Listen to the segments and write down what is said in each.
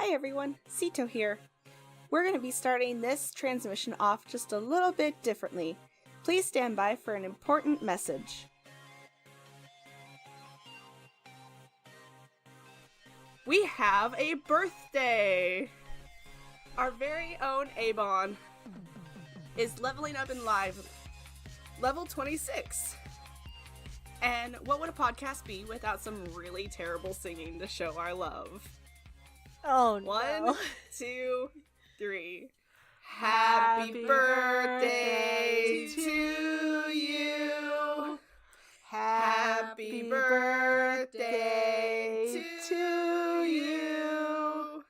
Hi everyone, Sito here. We're going to be starting this transmission off just a little bit differently. Please stand by for an important message. We have a birthday! Our very own Avon is leveling up in live, level 26. And what would a podcast be without some really terrible singing to show our love? Oh, no. 1, 2, 3. Happy birthday to you. Happy birthday to you.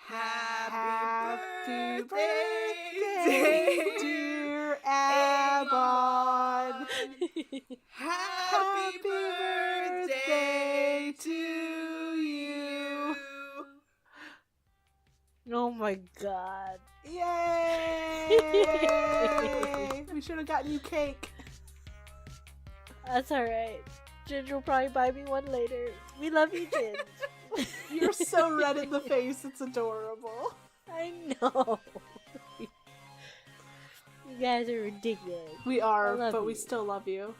Happy birthday, dear Avon. Happy birthday to you. Oh my god. Yay! We should have gotten you cake. That's alright. Ginger will probably buy me one later. We love you, Ginger. You're so red in the face, it's adorable. I know. You guys are ridiculous. We are, I love but we you. still love you.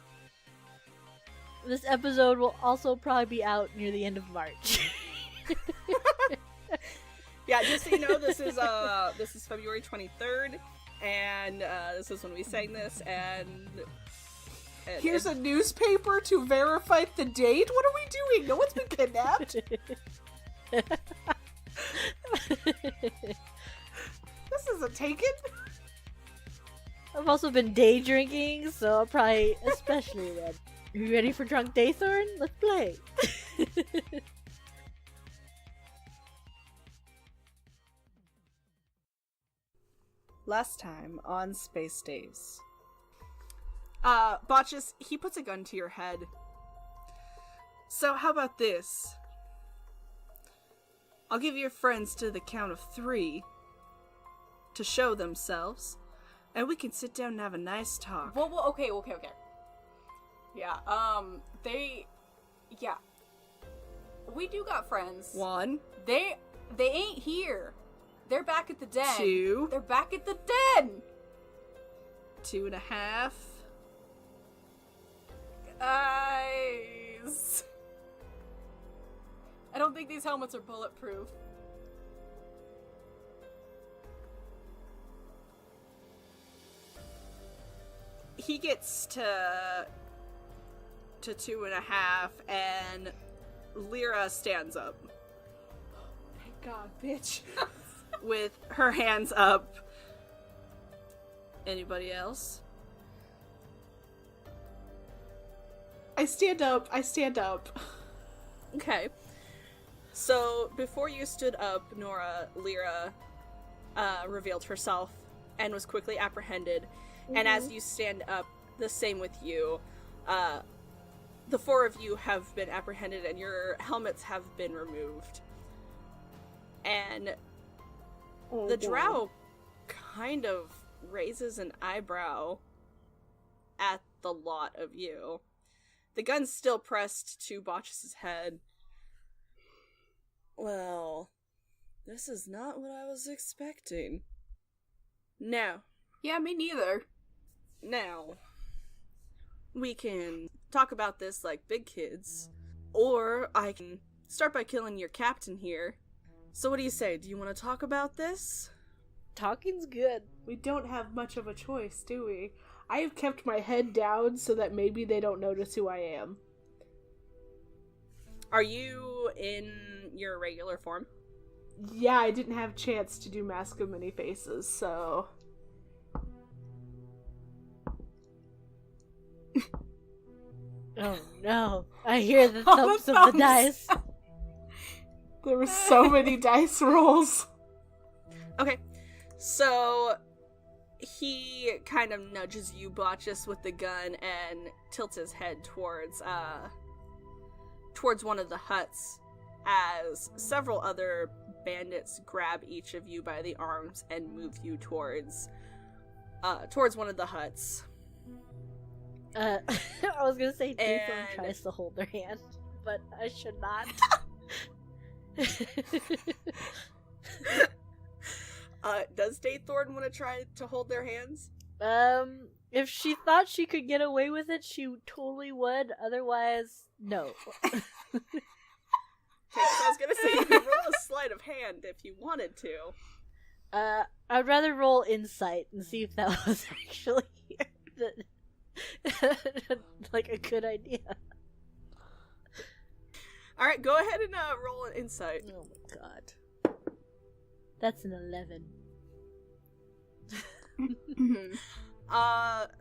This episode will also probably be out near the end of March. Yeah, just so you know, this is February 23rd, and this is when we sang this, and here's a newspaper to verify the date? What are we doing? No one's been kidnapped? This isn't taken? I've also been day drinking, so I'm probably especially red. Are you ready for Drunk Daythorn? Let's play. Last time on Space Daze. Bacchus, he puts a gun to your head. So how about this? I'll give your friends to the count of 3 to show themselves, and we can sit down and have a nice talk. Well, okay. Yeah, we do got friends. 1, They ain't here. They're back at the den. 2, They're back at the den! 2.5. Guys. I don't think these helmets are bulletproof. He gets to 2.5, and Lyra stands up. Thank God, bitch. With her hands up. Anybody else? I stand up. Okay. So, before you stood up, Lyra revealed herself and was quickly apprehended. Mm-hmm. And as you stand up, the same with you. The 4 of you have been apprehended and your helmets have been removed. And the drow kind of raises an eyebrow at the lot of you. The gun's still pressed to Bacchus' head. Well, this is not what I was expecting. Now. Yeah, me neither. Now, we can talk about this like big kids, or I can start by killing your captain here. So what do you say? Do you want to talk about this? Talking's good. We don't have much of a choice, do we? I have kept my head down so that maybe they don't notice who I am. Are you in your regular form? Yeah, I didn't have a chance to do Mask of Many Faces, so... Oh no. I hear the thumps of the dice. There were so many dice rolls. Okay, so he kind of nudges you, Bacchus, with the gun and tilts his head towards one of the huts as several other bandits grab each of you by the arms and move you towards one of the huts. I was gonna say Daythorn tries to hold their hand, but I should not. Does Daythorn want to try to hold their hands? If she thought she could get away with it, she totally would. Otherwise, no. Okay, so I was gonna say you could roll a sleight of hand if you wanted to. I'd rather roll insight and see if that was actually like a good idea. Alright, go ahead and roll an insight. Oh my god. That's an 11.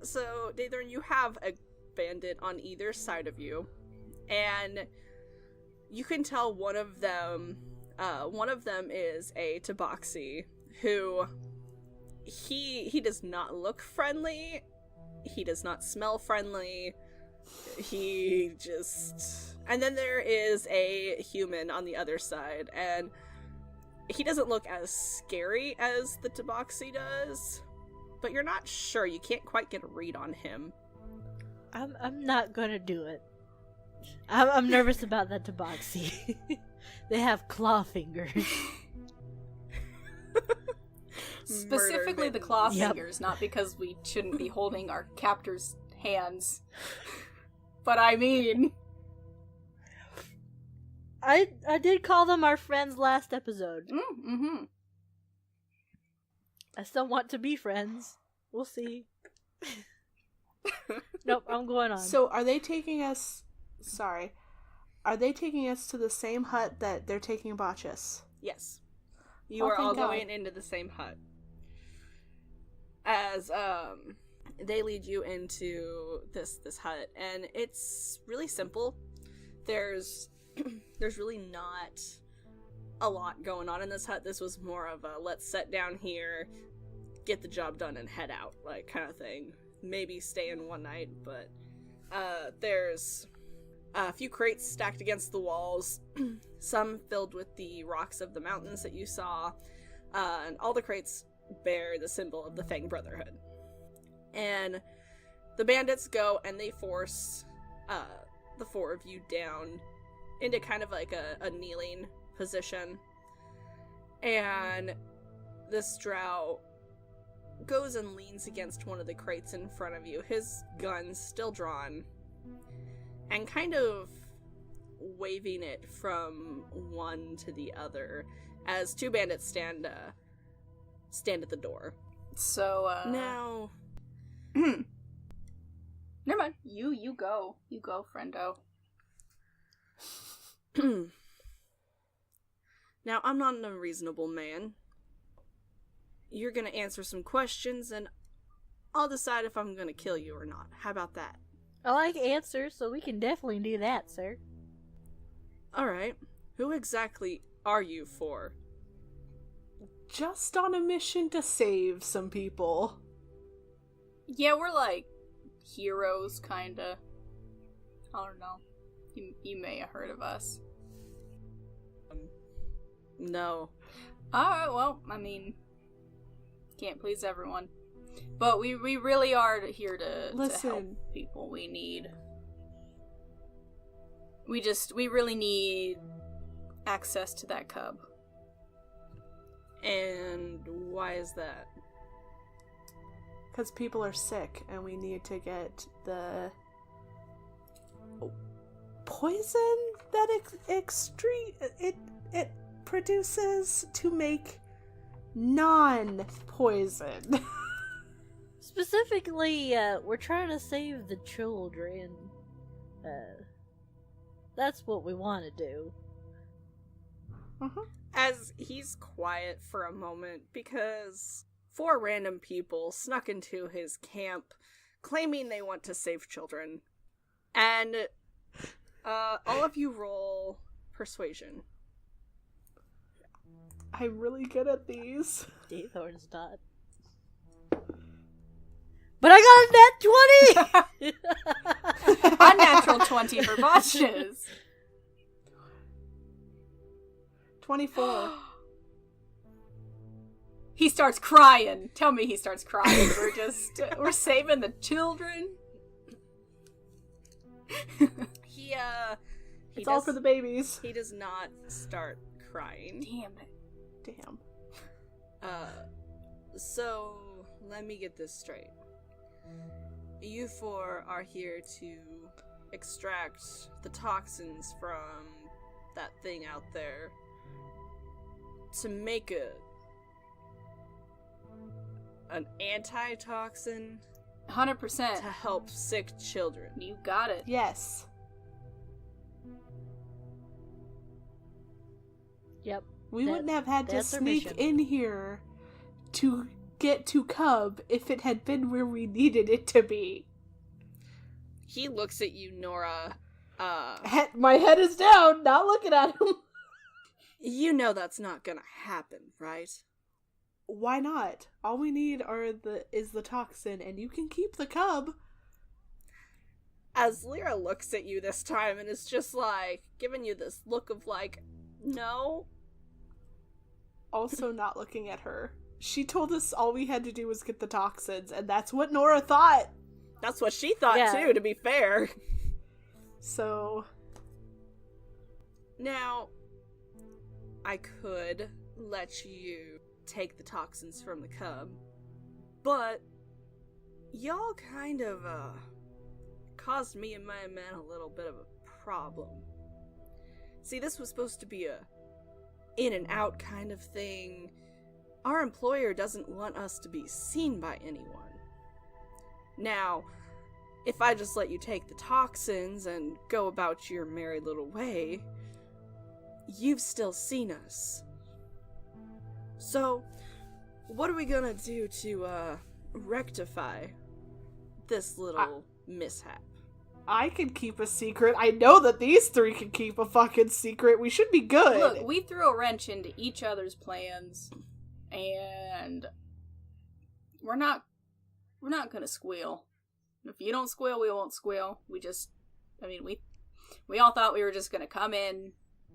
So, Daythorn, you have a bandit on either side of you, and you can tell one of them is a tabaxi, who he does not look friendly, he does not smell friendly, and then there is a human on the other side, and he doesn't look as scary as the tabaxi does, but you're not sure. You can't quite get a read on him. I'm not gonna do it. I'm nervous about that tabaxi. They have claw fingers. Specifically the claw Yep. fingers, not because we shouldn't be holding our captor's hands. But I mean... I did call them our friends last episode. Mm-hmm. I still want to be friends. We'll see. Nope, I'm going on. So, are they taking us... Sorry. Are they taking us to the same hut that they're taking Bacchus? Yes. You Oh, are all thank God. going into the same hut. As, they lead you into this hut, and it's really simple. There's really not a lot going on in this hut. This was more of a let's sit down here, get the job done, and head out, like, kind of thing. Maybe stay in one night, but there's a few crates stacked against the walls, some filled with the rocks of the mountains that you saw, and all the crates bear the symbol of the Fang Brotherhood. And the bandits go and they force the four of you down into kind of like a kneeling position. And this drow goes and leans against one of the crates in front of you, his gun still drawn, and kind of waving it from one to the other as two bandits stand at the door. So, Now... Never mind. You go. You go, friendo. Now, I'm not an unreasonable man. You're gonna answer some questions, and I'll decide if I'm gonna kill you or not. How about that? I like answers, so we can definitely do that, sir. Alright. Who exactly are you for? Just on a mission to save some people. Yeah, we're like heroes, kinda. I don't know. You may have heard of us. No. Alright, well, I mean, can't please everyone. But we really are here to help people. We really need access to that cub. And why is that? Because people are sick and we need to get the poison that it produces to make non-poison. Specifically, we're trying to save the children. That's what we want to do. As he's quiet for a moment, because 4 random people snuck into his camp claiming they want to save children. And all of you roll persuasion. I'm really good at these. Daythorn's not. But I got a net 20! Unnatural 20 for botches. 24. He starts crying. Tell me he starts crying. We're saving the children. He It's all for the babies. He does not start crying. Damn it. Damn. So, let me get this straight. You four are here to extract the toxins from that thing out there to make an antitoxin 100%. to help sick children. You got it. Yes. Yep. We wouldn't have had to that's our sneak mission. in here to get to Cub if it had been where we needed it to be. He looks at you, Nora. My head is down, not looking at him. You know that's not gonna happen, right? Why not? All we need is the toxin, and you can keep the Cub. As Lyra looks at you this time and is just like, giving you this look of like, no. Also not looking at her. She told us all we had to do was get the toxins, and that's what Nora thought. That's what she thought Yeah. too, to be fair. So... Now, I could let you take the toxins from the Cub, but y'all kind of, caused me and my men a little bit of a problem. See, this was supposed to be a in and out kind of thing. Our employer doesn't want us to be seen by anyone. Now, if I just let you take the toxins and go about your merry little way, you've still seen us. So, what are we gonna do to, rectify this little mishap? I can keep a secret. I know that these three can keep a fucking secret. We should be good. Look, we threw a wrench into each other's plans, and we're not gonna squeal. If you don't squeal, we won't squeal. We all thought we were just gonna come in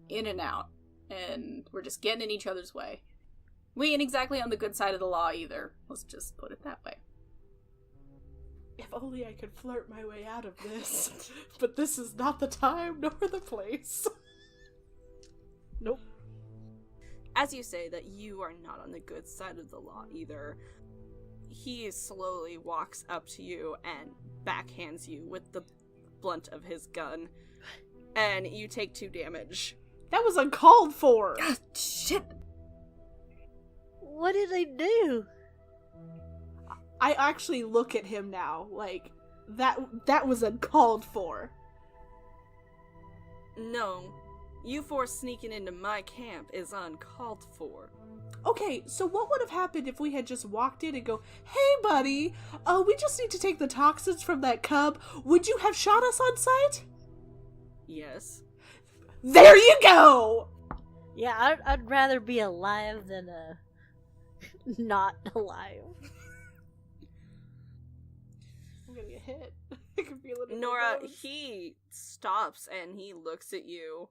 and out, and we're just getting in each other's way. We ain't exactly on the good side of the law either. Let's just put it that way. If only I could flirt my way out of this. But this is not the time nor the place. Nope. As you say that you are not on the good side of the law either, he slowly walks up to you and backhands you with the blunt of his gun, and you take 2 damage. That was uncalled for. Shit! What did they do? I actually look at him now, like, that was uncalled for. No, you four sneaking into my camp is uncalled for. Okay, so what would have happened if we had just walked in and go, "Hey, buddy, we just need to take the toxins from that Cub. Would you have shot us on sight?" Yes. There you go! Yeah, I'd rather be alive than not alive. I'm gonna get hit. I can feel it in my Nora, bones. he stops and he looks at you,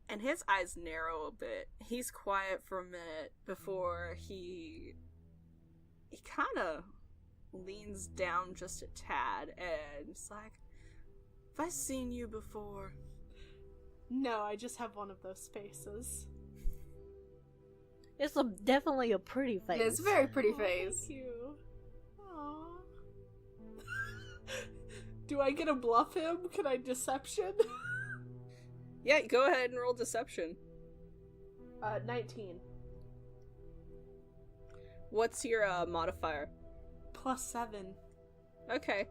and his eyes narrow a bit. He's quiet for a minute before he kind of leans down just a tad, and it's like, have I seen you before? No, I just have one of those faces. It's definitely a pretty face. It's a very pretty Oh, face. thank you. Aww. Do I get to bluff him? Can I deception? Yeah, go ahead and roll deception. 19. What's your modifier? +7. Okay.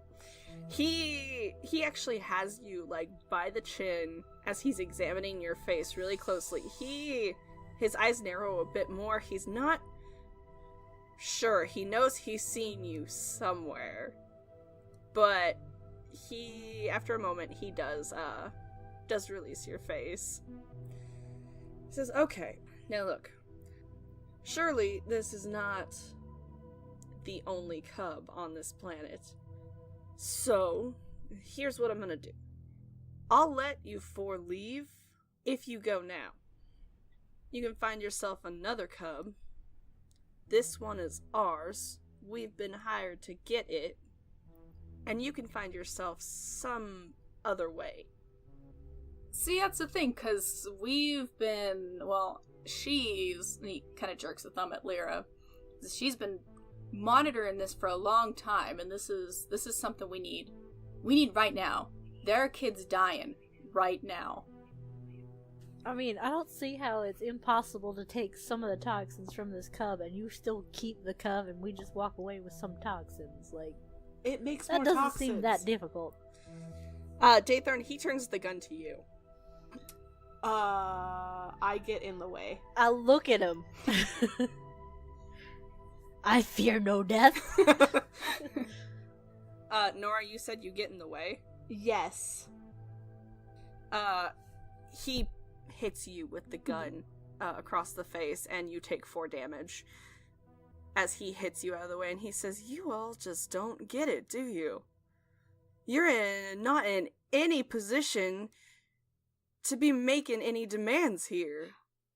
He actually has you, like, by the chin as he's examining your face really closely. His eyes narrow a bit more. He's not sure. He knows he's seen you somewhere. But after a moment, he does release your face. He says, okay, now look. Surely this is not the only Cub on this planet. So, here's what I'm gonna do. I'll let you four leave if you go now. You can find yourself another Cub. This one is ours. We've been hired to get it. And you can find yourself some other way. See, that's the thing, because we've been, well, and he kind of jerks a thumb at Lyra, she's been monitoring this for a long time, and this is something we need. We need right now. There are kids dying right now. I mean, I don't see how it's impossible to take some of the toxins from this cub and you still keep the cub and we just walk away with some toxins. Like, It makes that more doesn't toxins. seem that difficult. Daythorn, he turns the gun to you. I get in the way. I look at him. I fear no death. Nora, you said you get in the way. Yes. He hits you with the gun across the face, and you take 4 damage as he hits you out of the way, and he says, "You all just don't get it, do you? You're not in any position to be making any demands here.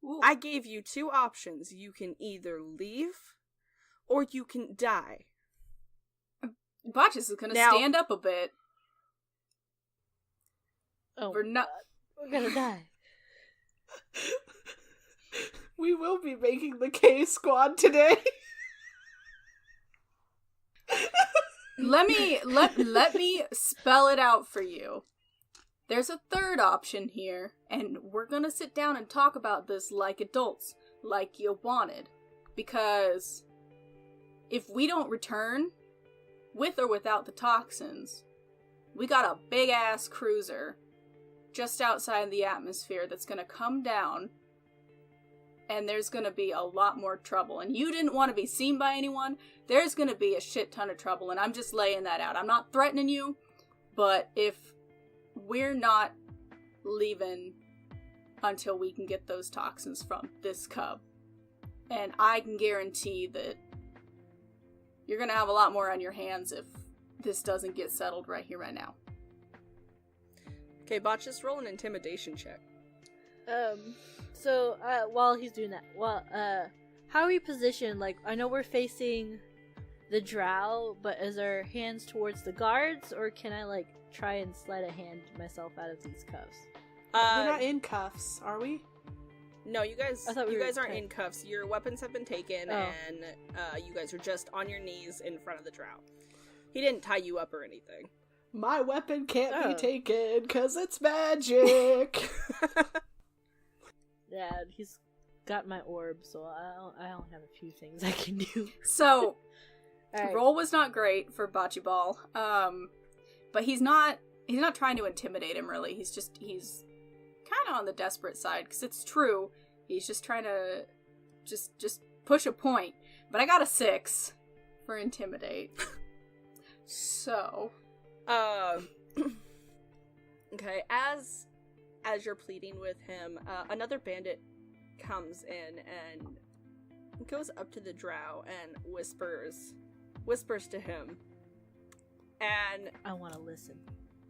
Ooh. I gave you 2 options. You can either leave, or you can die." Bacchus is gonna Now- stand up a bit. Oh, We're not. we're gonna die. We will be making the K squad today. Let me spell it out for you. There's a third option here, and we're gonna sit down and talk about this like adults, like you wanted. Because if we don't return, with or without the toxins, we got a big ass cruiser just outside the atmosphere that's gonna come down, and there's gonna be a lot more trouble. And you didn't want to be seen by anyone. There's gonna be a shit ton of trouble, and I'm just laying that out. I'm not threatening you, but if we're not leaving until we can get those toxins from this cub, and I can guarantee that you're gonna have a lot more on your hands if this doesn't get settled right here, right now. Okay, Botch, just roll an intimidation check. So, while he's doing that, how are we positioned? Like, I know we're facing the drow, but is our hands towards the guards, or can I, like, try and slide a hand myself out of these cuffs? We're not in cuffs, are we? No, you guys. I thought we You were guys aren't tight. in cuffs. Your weapons have been taken, Oh. and you guys are just on your knees in front of the drow. He didn't tie you up or anything. My weapon can't be Oh. taken because it's magic. Yeah, he's got my orb, so I don't have a few things I can do. So, Alright. roll was not great for Bocce Ball, but he's not trying to intimidate him, really. He's kind of on the desperate side, because it's true. He's just trying to just push a point. But I got a 6 for intimidate. So, okay, as you're pleading with him, another bandit comes in and goes up to the drow and whispers to him. And I want to listen.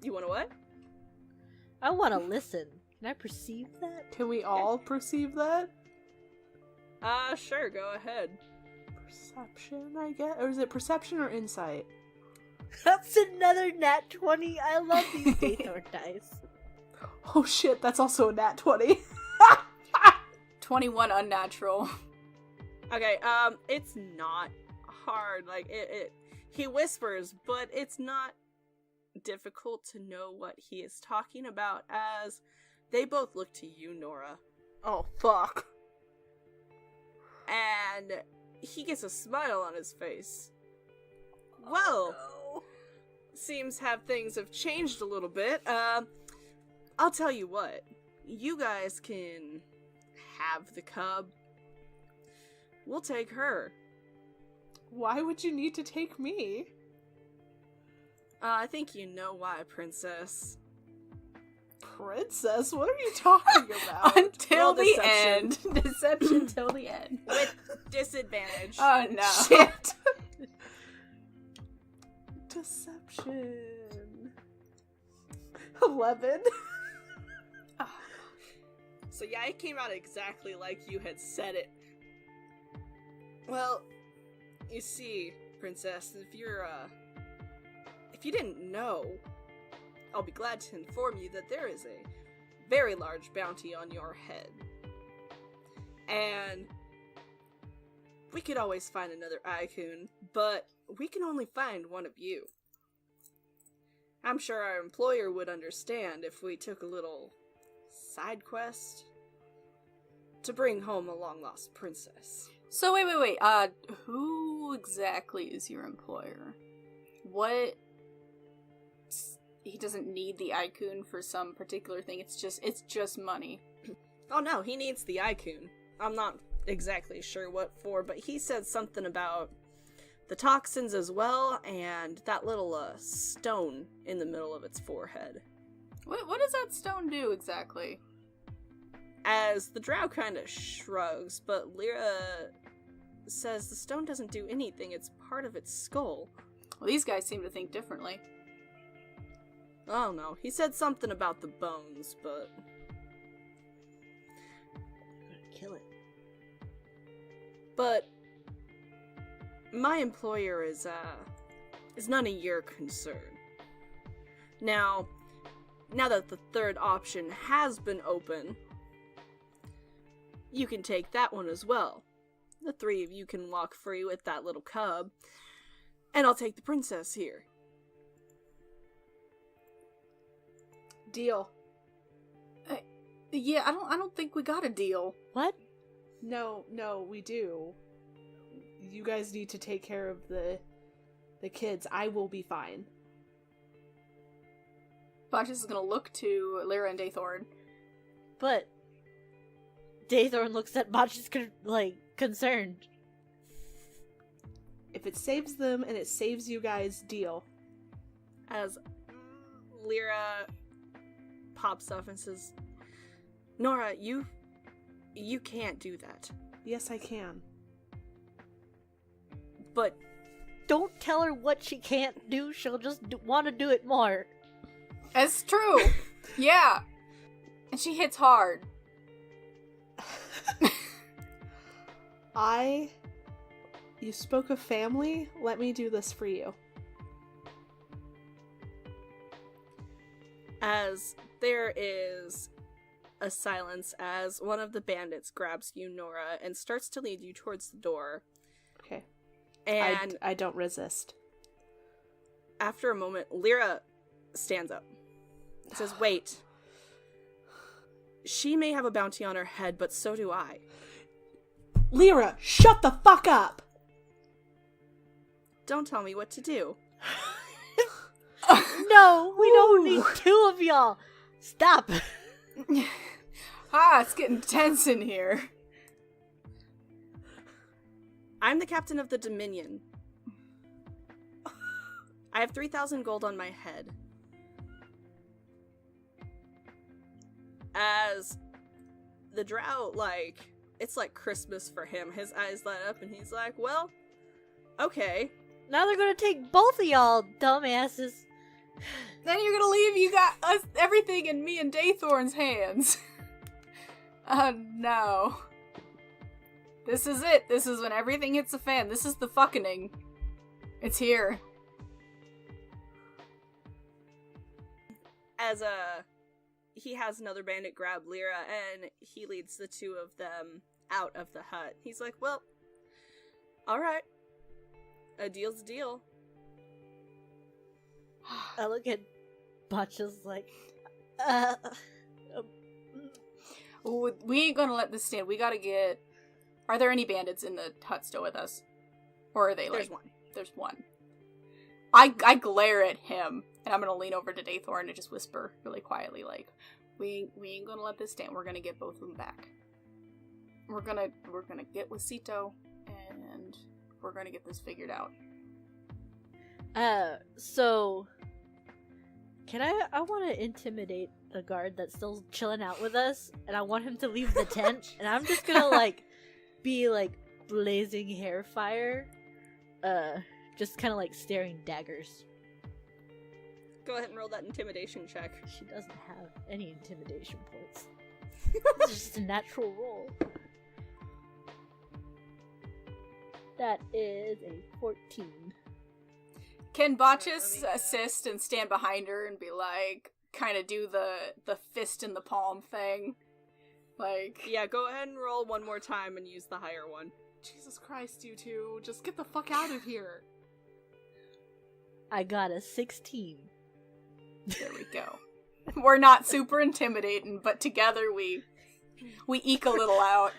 you want to what? I want to listen. Can I perceive that? Can we all perceive that? Sure, go ahead. Perception, I guess? Or is it perception or insight? That's another nat 20. I love these Daythorn dice. Oh shit, that's also a nat 20. 21 unnatural. Okay, it's not hard. Like, he whispers, but it's not difficult to know what he is talking about, as they both look to you, Nora. Oh, fuck. And he gets a smile on his face. Well, seems things have changed a little bit. I'll tell you what. You guys can have the cub. We'll take her. Why would you need to take me? I think you know why, princess. Princess? What are you talking about? Until Roll the deception. end. Deception till the end. With disadvantage. Oh no. Shit. Deception. 11. So yeah, it came out exactly like you had said it. Well, you see, princess, if you didn't know, I'll be glad to inform you that there is a very large bounty on your head. And we could always find another Icon, but we can only find one of you. I'm sure our employer would understand if we took a little side quest to bring home a long-lost princess. So wait. Who exactly is your employer? What? He doesn't need the Icon for some particular thing. It's just money. Oh no, he needs the Icon. I'm not exactly sure what for, but he said something about the toxins as well, and that little stone in the middle of its forehead. What does that stone do exactly? As the drow kind of shrugs, but Lyra says the stone doesn't do anything, it's part of its skull. Well, these guys seem to think differently. Oh no, he said something about the bones, but... Kill it. But... my employer is none of your concern. Now that the third option has been open, you can take that one as well. The three of you can walk free with that little cub, and I'll take the princess here. Deal. Yeah, I don't think we got a deal. What? No, we do. You guys need to take care of the kids. I will be fine. Bacchus is gonna look to Lyra and Daythorn. But Daythorn looks at Botch's concerned. If it saves them and it saves you guys, deal. As Lyra pops up and says, Nora, you can't do that. Yes, I can. But Don't tell her what she can't do. She'll just want to do it more. It's true. Yeah. And she hits hard. You spoke of family? Let me do this for you. as there is a silence as one of the bandits grabs you, Nora, and starts to lead you towards the door. Okay. And I don't resist. after a moment, Lyra stands up. Says, wait. She may have a bounty on her head, but so do I. Lyra, shut the fuck up! Don't tell me what to do. No, we don't need two of y'all. Stop. It's getting tense in here. I'm the captain of the Dominion. I have 3,000 gold on my head. As the drow, it's like Christmas for him. His eyes light up and he's like, well, okay. Now they're gonna take both of y'all, dumbasses. Then you're gonna leave you got us everything in me and Daythorn's hands. Oh no. This is it. This is when everything hits the fan. This is the fucking. It's here. As he has another bandit grab Lyra and he leads the two of them out of the hut. He's like, well, alright. A deal's a deal. I look at Botcha's like, Ooh, we ain't gonna let this stand. We gotta get. Are there any bandits in the hut still with us? Or are they There's one. There's one. I glare at him, and I'm gonna lean over to Daythorn and just whisper really quietly, like, we ain't gonna let this stand. We're gonna get both of them back. We're gonna get with Sito, and we're gonna get this figured out. so can I want to intimidate the guard that's still chilling out with us, and I want him to leave the tent, and I'm just gonna be blazing hair fire, just kind of staring daggers. Go ahead and roll that intimidation check. She doesn't have any intimidation points. It's just a natural roll. That is a 14. Can Bacchus assist and stand behind her and be like, kind of do the fist in the palm thing. Like... Yeah, go ahead and roll one more time and use the higher one. Jesus Christ, you two. Just get the fuck out of here. I got a 16. There we go. We're not super intimidating, but together we eke a little out.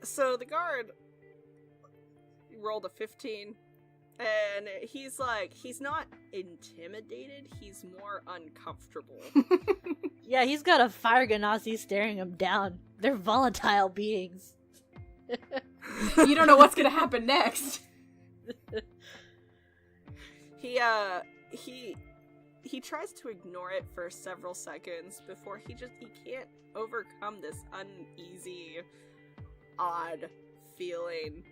So the guard rolled a 15, and he's not intimidated, he's more uncomfortable. Yeah, he's got a fire ganassi staring him down. They're volatile beings. You don't know what's gonna happen next. He tries to ignore it for several seconds before he can't overcome this uneasy, odd feeling.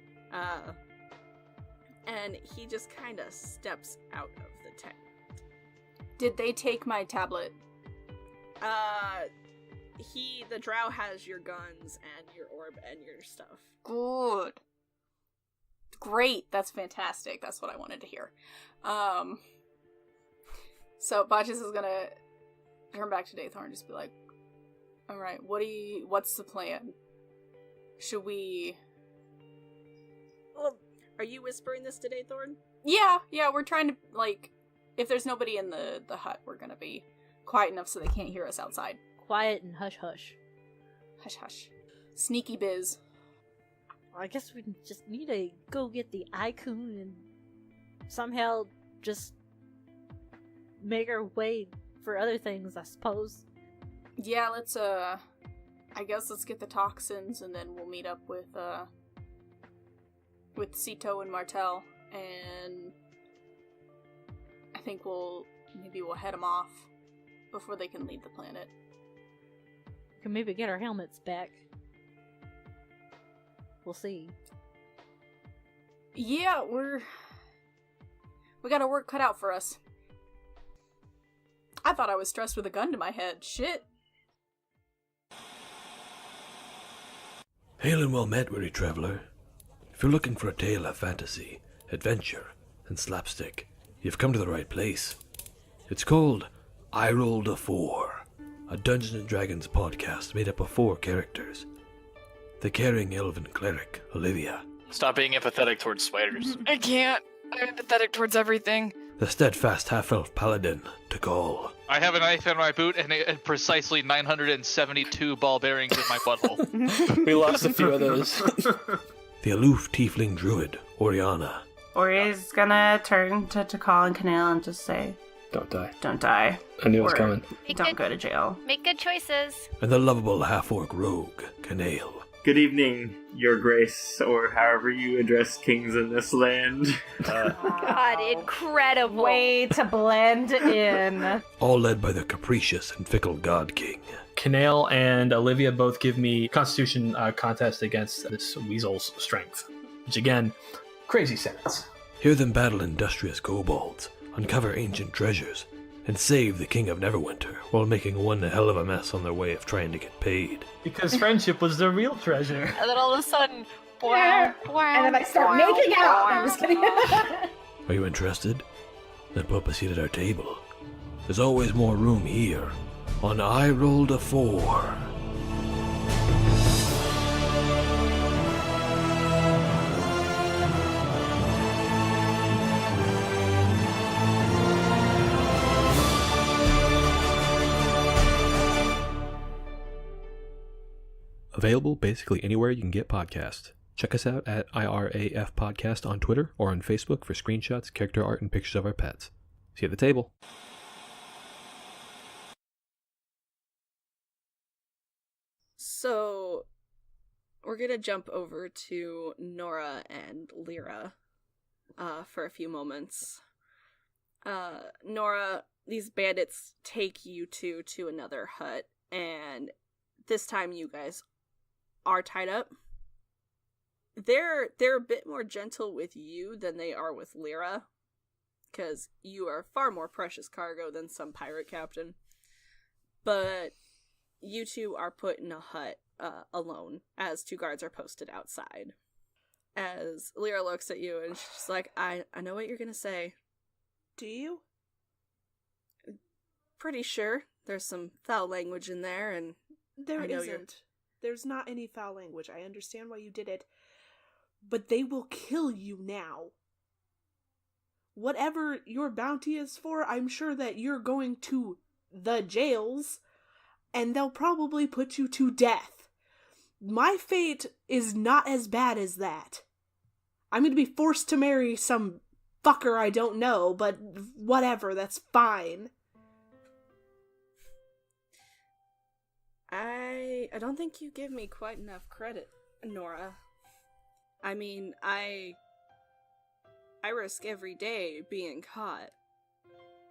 And he just kind of steps out of the tent. Did they take my tablet? The drow has your guns and your orb and your stuff. Good. Great. That's fantastic. That's what I wanted to hear. So Bacchus is gonna turn back to Daythorn and just be like, alright, what's the plan? Should we... Well, are you whispering this to Daythorn? Yeah, we're trying to, like, if there's nobody in the hut, we're gonna be quiet enough so they can't hear us outside. Quiet and hush-hush. Hush-hush. Sneaky biz. I guess we just need to go get the icon and somehow just make our way for other things, I suppose. Yeah, let's get the toxins and then we'll meet up with Cito and Martel, and I think we'll head them off before they can leave the planet. We can maybe get our helmets back. We'll see. Yeah, we got our work cut out for us. I thought I was stressed with a gun to my head. Shit. Hail and well met, weary traveller. If you're looking for a tale of fantasy, adventure, and slapstick, you've come to the right place. It's called I Rolled a 4, a Dungeons & Dragons podcast made up of 4 characters. The caring elven cleric, Olivia. Stop being empathetic towards spiders. I can't. I'm empathetic towards everything. The steadfast half-elf paladin, Tikal. I have a knife in my boot and precisely 972 ball bearings in my butthole. We lost a few of those. The aloof tiefling druid, Oriana. Ori's gonna turn to Tikal and Canale and just say, Don't die. don't die. I knew it was Or coming. Don't go to jail. Make good choices. And the lovable half-orc rogue, Canale. Good evening, Your Grace, or however you address kings in this land. God, incredible. Way to blend in. All led by the capricious and fickle God King. Canale and Olivia both give me Constitution contest against this weasel's strength. Which again, crazy sentence. Hear them battle industrious kobolds, uncover ancient treasures, and save the King of Neverwinter while making one hell of a mess on their way of trying to get paid. Because friendship was the real treasure. And then all of a sudden, And then I start making out. I'm just kidding. Are you interested? Then put a seat at our table. There's always more room here on I Rolled a 4. Available basically anywhere you can get podcasts. Check us out at IRAF Podcast on Twitter or on Facebook for screenshots, character art, and pictures of our pets. See you at the table. So, we're gonna jump over to Nora and Lyra for a few moments. Nora, these bandits take you two to another hut, and this time you guys are tied up. They're a bit more gentle with you than they are with Lyra, because you are far more precious cargo than some pirate captain. But you two are put in a hut alone, as 2 guards are posted outside. As Lyra looks at you and she's like, I know what you're gonna say. Do you? Pretty sure. There's some foul language in there, and There I know isn't. There's not any foul language. I understand why you did it. But they will kill you now. Whatever your bounty is for, I'm sure that you're going to the jails, and they'll probably put you to death. My fate is not as bad as that. I'm going to be forced to marry some fucker I don't know, but whatever, that's fine. I don't think you give me quite enough credit, Nora. I mean, I risk every day being caught.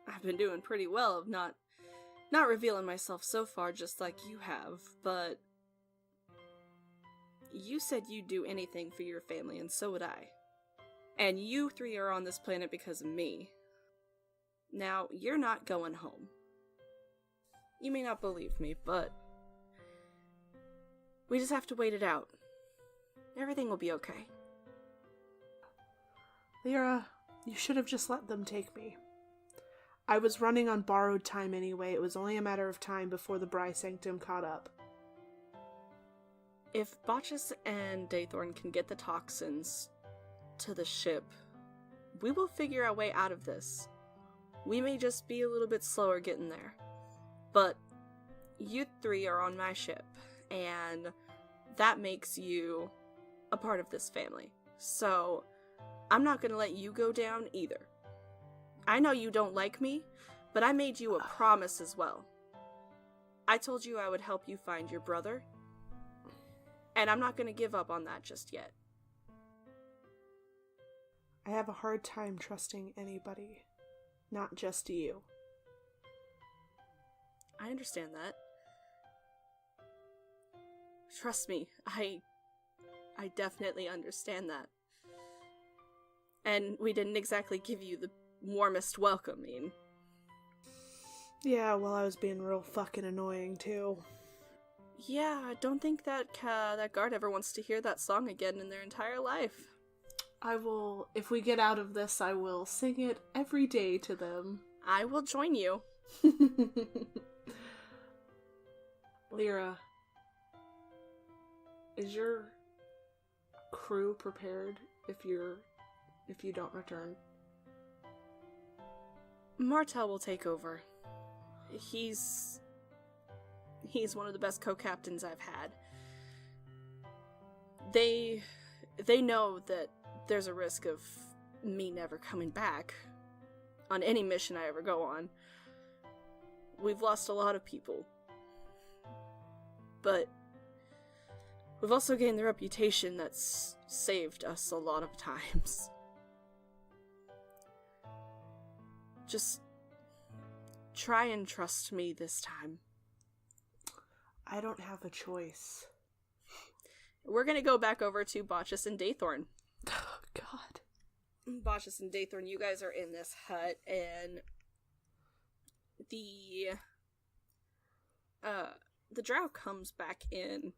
I've been doing pretty well of not revealing myself so far, just like you have, but you said you'd do anything for your family, and so would I. And you three are on this planet because of me. Now, you're not going home. You may not believe me, but we just have to wait it out. Everything will be okay. Lyra, you should have just let them take me. I was running on borrowed time anyway. It was only a matter of time before the Bry Sanctum caught up. If Bacchus and Daythorn can get the toxins to the ship, we will figure our way out of this. We may just be a little bit slower getting there. But you three are on my ship, and that makes you a part of this family. So I'm not going to let you go down either. I know you don't like me, but I made you a promise as well. I told you I would help you find your brother, and I'm not going to give up on that just yet. I have a hard time trusting anybody, not just you. I understand that. Trust me, I definitely understand that. And we didn't exactly give you the warmest welcoming. Yeah, well, I was being real fucking annoying, too. Yeah, I don't think that that guard ever wants to hear that song again in their entire life. I will, if we get out of this, I will sing it every day to them. I will join you. Lyra, is your crew prepared if you don't return? Martel will take over. He's one of the best co-captains I've had. They know that there's a risk of me never coming back on any mission I ever go on. We've lost a lot of people. But we've also gained the reputation that's saved us a lot of times. Just try and trust me this time. I don't have a choice. We're gonna go back over to Bacchus and Daythorn. Oh, God. Bacchus and Daythorn, you guys are in this hut, and the drow comes back in.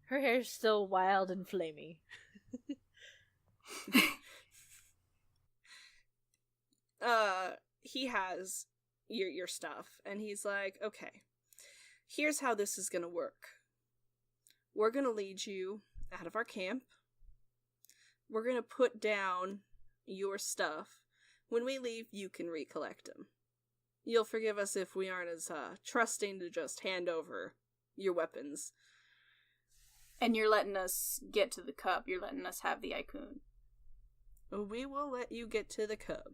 Her hair's still wild and flamey. He has your stuff, and he's like, okay, here's how this is gonna work. We're gonna lead you out of our camp. We're gonna put down your stuff. When we leave, you can recollect them. You'll forgive us if we aren't as trusting to just hand over your weapons. And you're letting us get to the cub. You're letting us have the Icon. We will let you get to the cub.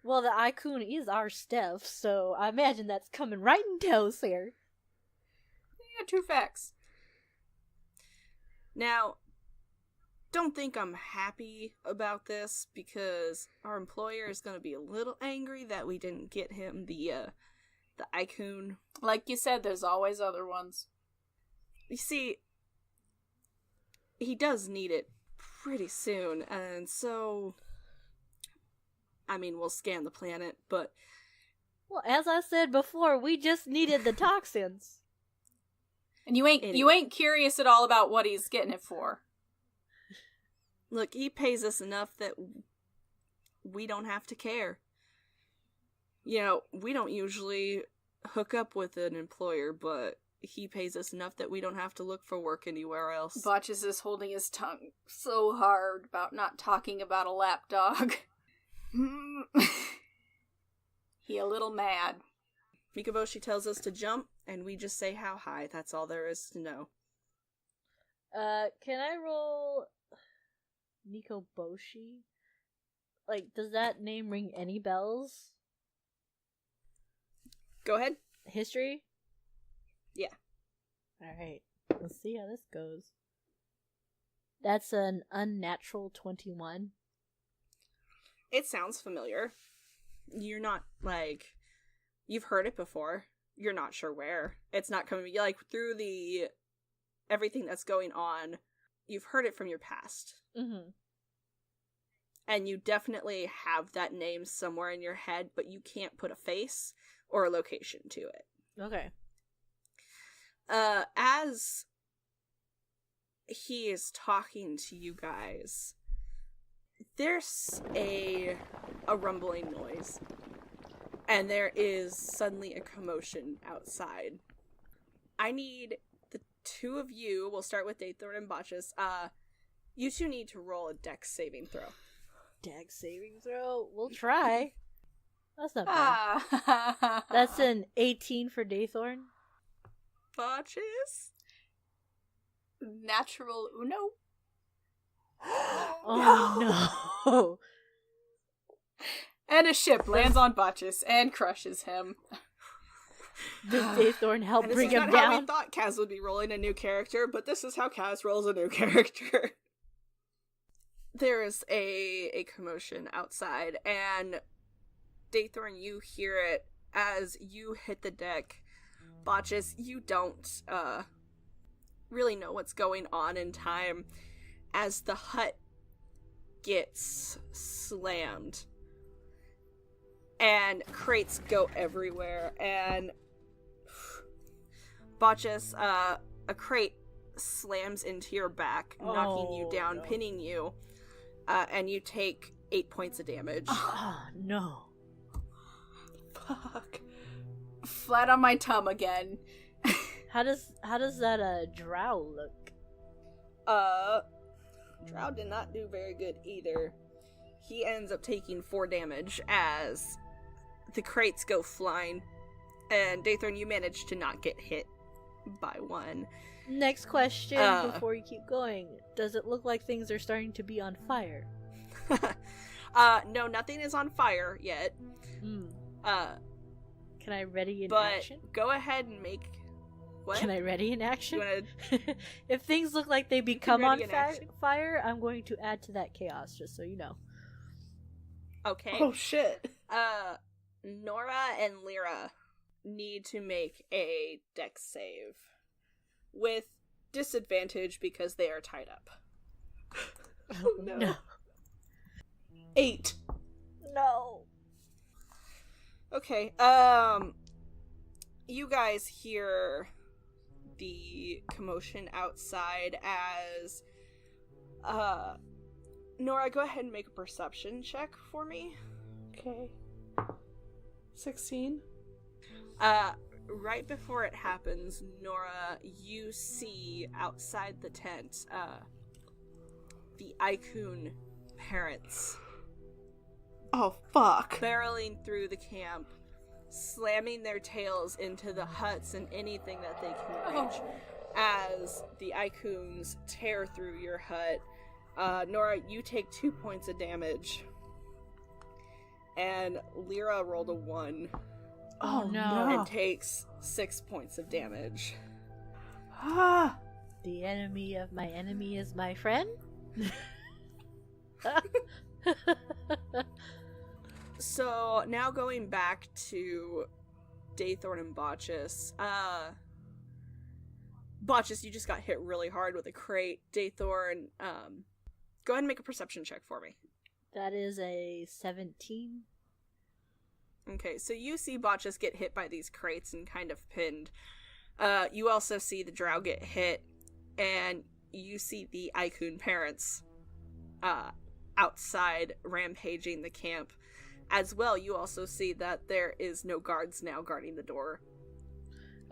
Well, the Icon is our stuff, so I imagine that's coming right in toes here. Yeah, true facts. Now, don't think I'm happy about this, because our employer is going to be a little angry that we didn't get him the Icon. Like you said, there's always other ones. You see, he does need it pretty soon, and so, I mean, we'll scan the planet, but... Well, as I said before, we just needed the toxins. And you ain't curious at all about what he's getting it for. Look, he pays us enough that we don't have to care. You know, we don't usually hook up with an employer, but he pays us enough that we don't have to look for work anywhere else. Bacchus is holding his tongue so hard about not talking about a lapdog. He a little mad. Mikoboshi tells us to jump, and we just say how high. That's all there is to know. Can I roll Mikoboshi? Like, does that name ring any bells? Go ahead. History? Yeah. Alright, let's see how this goes. That's an unnatural 21. It sounds familiar. You're not, like... You've heard it before. You're not sure where. It's not coming... Like, through the... Everything that's going on, you've heard it from your past. Mm-hmm. And you definitely have that name somewhere in your head, but you can't put a face or a location to it. Okay. As he is talking to you guys, there's a rumbling noise, and there is suddenly a commotion outside. I need the two of you, we'll start with Daythorn and Bacchus, you two need to roll a dex saving throw. Dex saving throw? We'll try. That's not bad. That's an 18 for Daythorn. Bacchus? Natural uno? Oh no! And a ship lands on Bacchus and crushes him. Does Daythorn help and bring him This is not how down? we thought Kaz would be rolling a new character, but this is how Kaz rolls a new character. There is a commotion outside, and Daythorn, you hear it as you hit the deck. Bacchus, you don't really know what's going on in time as the hut gets slammed. And crates go everywhere, and Bacchus, a crate slams into your back, knocking you down, no. pinning you, and you take 8 points of damage. Oh, no. Fuck. Flat on my tum again. How does that drow look? Drow did not do very good either. He ends up taking 4 damage as the crates go flying, and Daythorn, you manage to not get hit by one. Next question before you keep going. Does it look like things are starting to be on fire? No, nothing is on fire yet. Can I ready in but action? Go ahead and make... What? Can I ready in action? You wanna... If things look like they become on ready in action. fire, I'm going to add to that chaos, just so you know. Okay. Oh shit. Nora and Lyra need to make a dex save with disadvantage because they are tied up. Oh no. No. 8. No. Okay, you guys hear the commotion outside as, Nora, go ahead and make a perception check for me. Okay. 16. Right before it happens, Nora, you see outside the tent, the Icun parents. Oh, fuck. Barreling through the camp, slamming their tails into the huts and anything that they can reach as the Icuns tear through your hut. Nora, you take 2 points of damage. And Lyra rolled a 1. Oh no. And takes 6 points of damage. Ah. The enemy of my enemy is my friend? So, now going back to Daythorn and Bacchus. Bacchus, you just got hit really hard with a crate. Daythorn, go ahead and make a perception check for me. That is a 17. Okay, so you see Bacchus get hit by these crates and kind of pinned. You also see the drow get hit, and you see the Icun parents outside rampaging the camp. As well, you also see that there is no guards now guarding the door.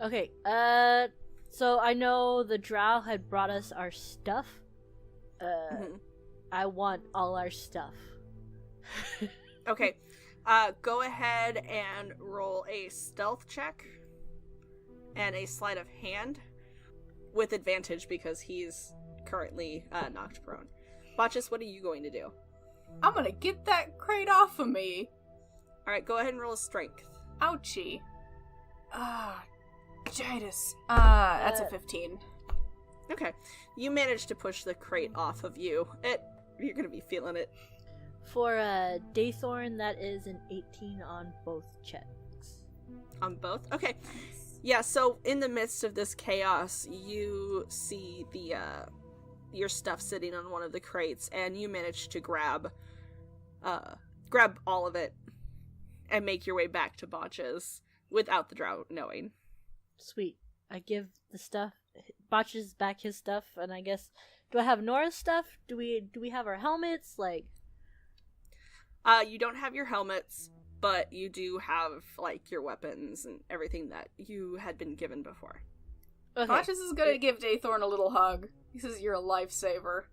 Okay, so I know the drow had brought us our stuff. I want all our stuff. Okay, go ahead and roll a stealth check and a sleight of hand with advantage because he's currently knocked prone. Bacchus, what are you going to do? I'm gonna get that crate off of me. Alright, go ahead and roll a strength. Ouchie. Jadis. That's a 15. Okay, you managed to push the crate off of you. You're gonna be feeling it. For Daythorn, that is an 18 on both checks. On both? Okay. Yeah, so in the midst of this chaos, you see your stuff sitting on one of the crates, and you manage to grab all of it and make your way back to Botch's without the drow knowing. Sweet. I give the stuff. Botch's back his stuff, and I guess, do I have Nora's stuff? Do we have our helmets? Like, you don't have your helmets, but you do have like your weapons and everything that you had been given before. Okay. Botch's is gonna give Daythorn a little hug. He says you're a lifesaver.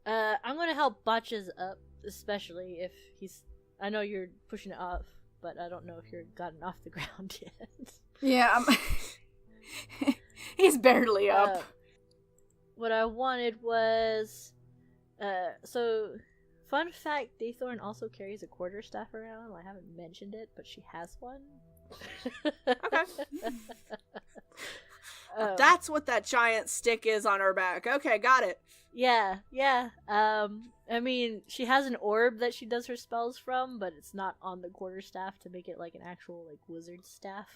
I'm gonna help Botch's up, especially if he's. I know you're pushing it off, but I don't know if you're gotten off the ground yet. Yeah, he's barely up. What I wanted was, so, fun fact, Daythorn also carries a quarterstaff around. I haven't mentioned it, but she has one. Okay. That's what that giant stick is on her back. Okay, got it. Yeah. I mean, she has an orb that she does her spells from, but it's not on the quarterstaff to make it like an actual like wizard staff.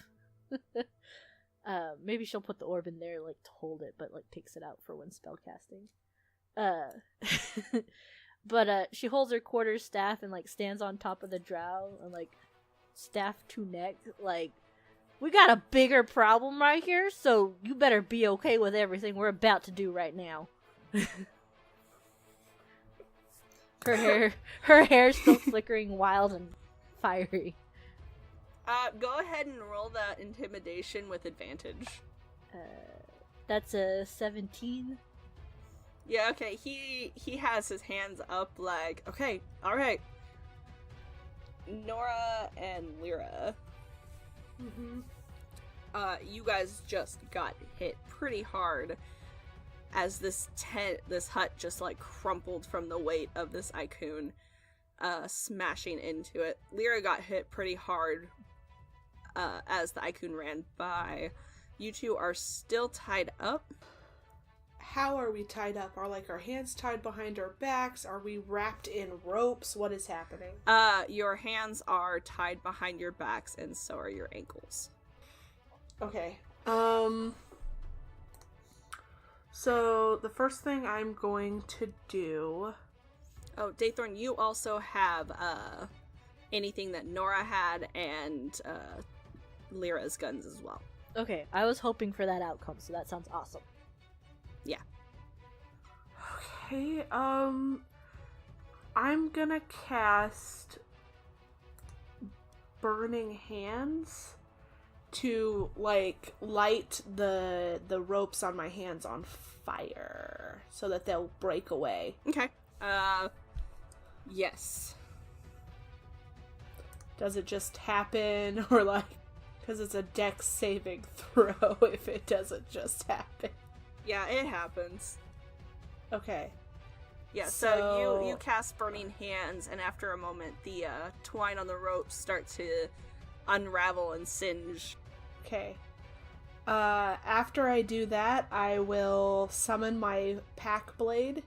Maybe she'll put the orb in there like to hold it, but like takes it out for when spell casting. But she holds her quarterstaff and like stands on top of the drow and like staff to neck, like, we got a bigger problem right here, so you better be okay with everything we're about to do right now. Her hair's still flickering wild and fiery. Go ahead and roll that intimidation with advantage. That's a 17. Yeah, okay, he has his hands up like, okay, alright. Nora and Lyra. You guys just got hit pretty hard as this hut just like crumpled from the weight of this icon smashing into it. Lyra got hit pretty hard as the icon ran by. You two are still tied up. How are we tied up? Are like our hands tied behind our backs? Are we wrapped in ropes? What is happening? Your hands are tied behind your backs and so are your ankles. Okay. So the first thing I'm going to do... Oh, Daythorn, you also have anything that Nora had and Lyra's guns as well. Okay, I was hoping for that outcome, so that sounds awesome. Yeah. Okay, I'm gonna cast Burning Hands to, like, light the ropes on my hands on fire so that they'll break away. Okay. Yes. Does it just happen, or, like, because it's a dex saving throw if it doesn't just happen? Yeah, it happens. Okay. Yeah, so you cast Burning Hands, and after a moment, the twine on the ropes start to unravel and singe. Okay. After I do that, I will summon my pack blade,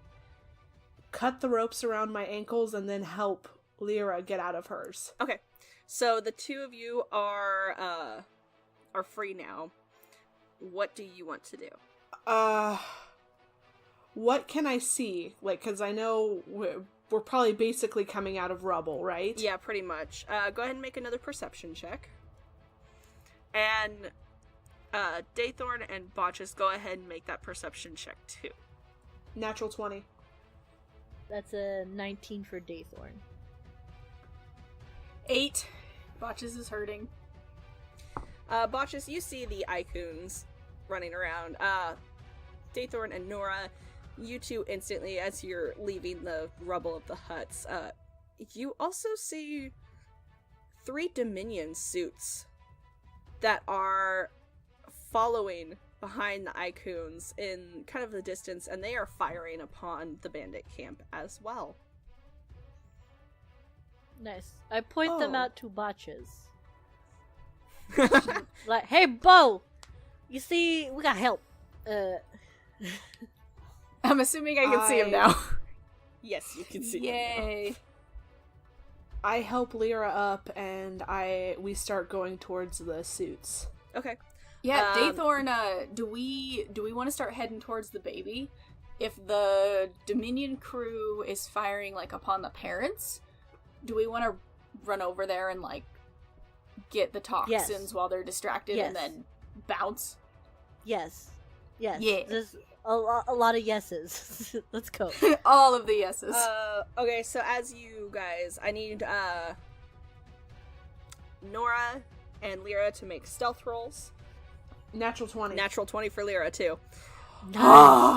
cut the ropes around my ankles, and then help Lyra get out of hers. Okay. So the two of you are free now. What do you want to do? What can I see? Like, because I know we're probably basically coming out of rubble, right? Yeah, pretty much. Go ahead and make another perception check. And Daythorn and Bacchus, go ahead and make that perception check too. Natural 20. That's a 19 for Daythorn. 8. Botches is hurting. Botches, you see the Icons running around. Daythorn and Nora, you two instantly, as you're leaving the rubble of the huts, you also see 3 Dominion suits that are following behind the Icons in kind of the distance, and they are firing upon the bandit camp as well. Nice. I point them Oh. out to Botches. Like, hey, Bo! You see, we got help. I'm assuming I can see him now. Yes, you can see them now. Yay. I help Lyra up, and we start going towards the suits. Okay. Yeah, Daythorn, do we want to start heading towards the baby? If the Dominion crew is firing, like, upon the parents, do we want to run over there and, like, get the toxins Yes. while they're distracted Yes. and then bounce? Yes. Yes. Yeah. There's a lot of yeses. Let's go. All of the yeses. Okay, so as you guys, I need, Nora and Lyra to make stealth rolls. Natural 20. Natural 20 for Lyra, too. Damn,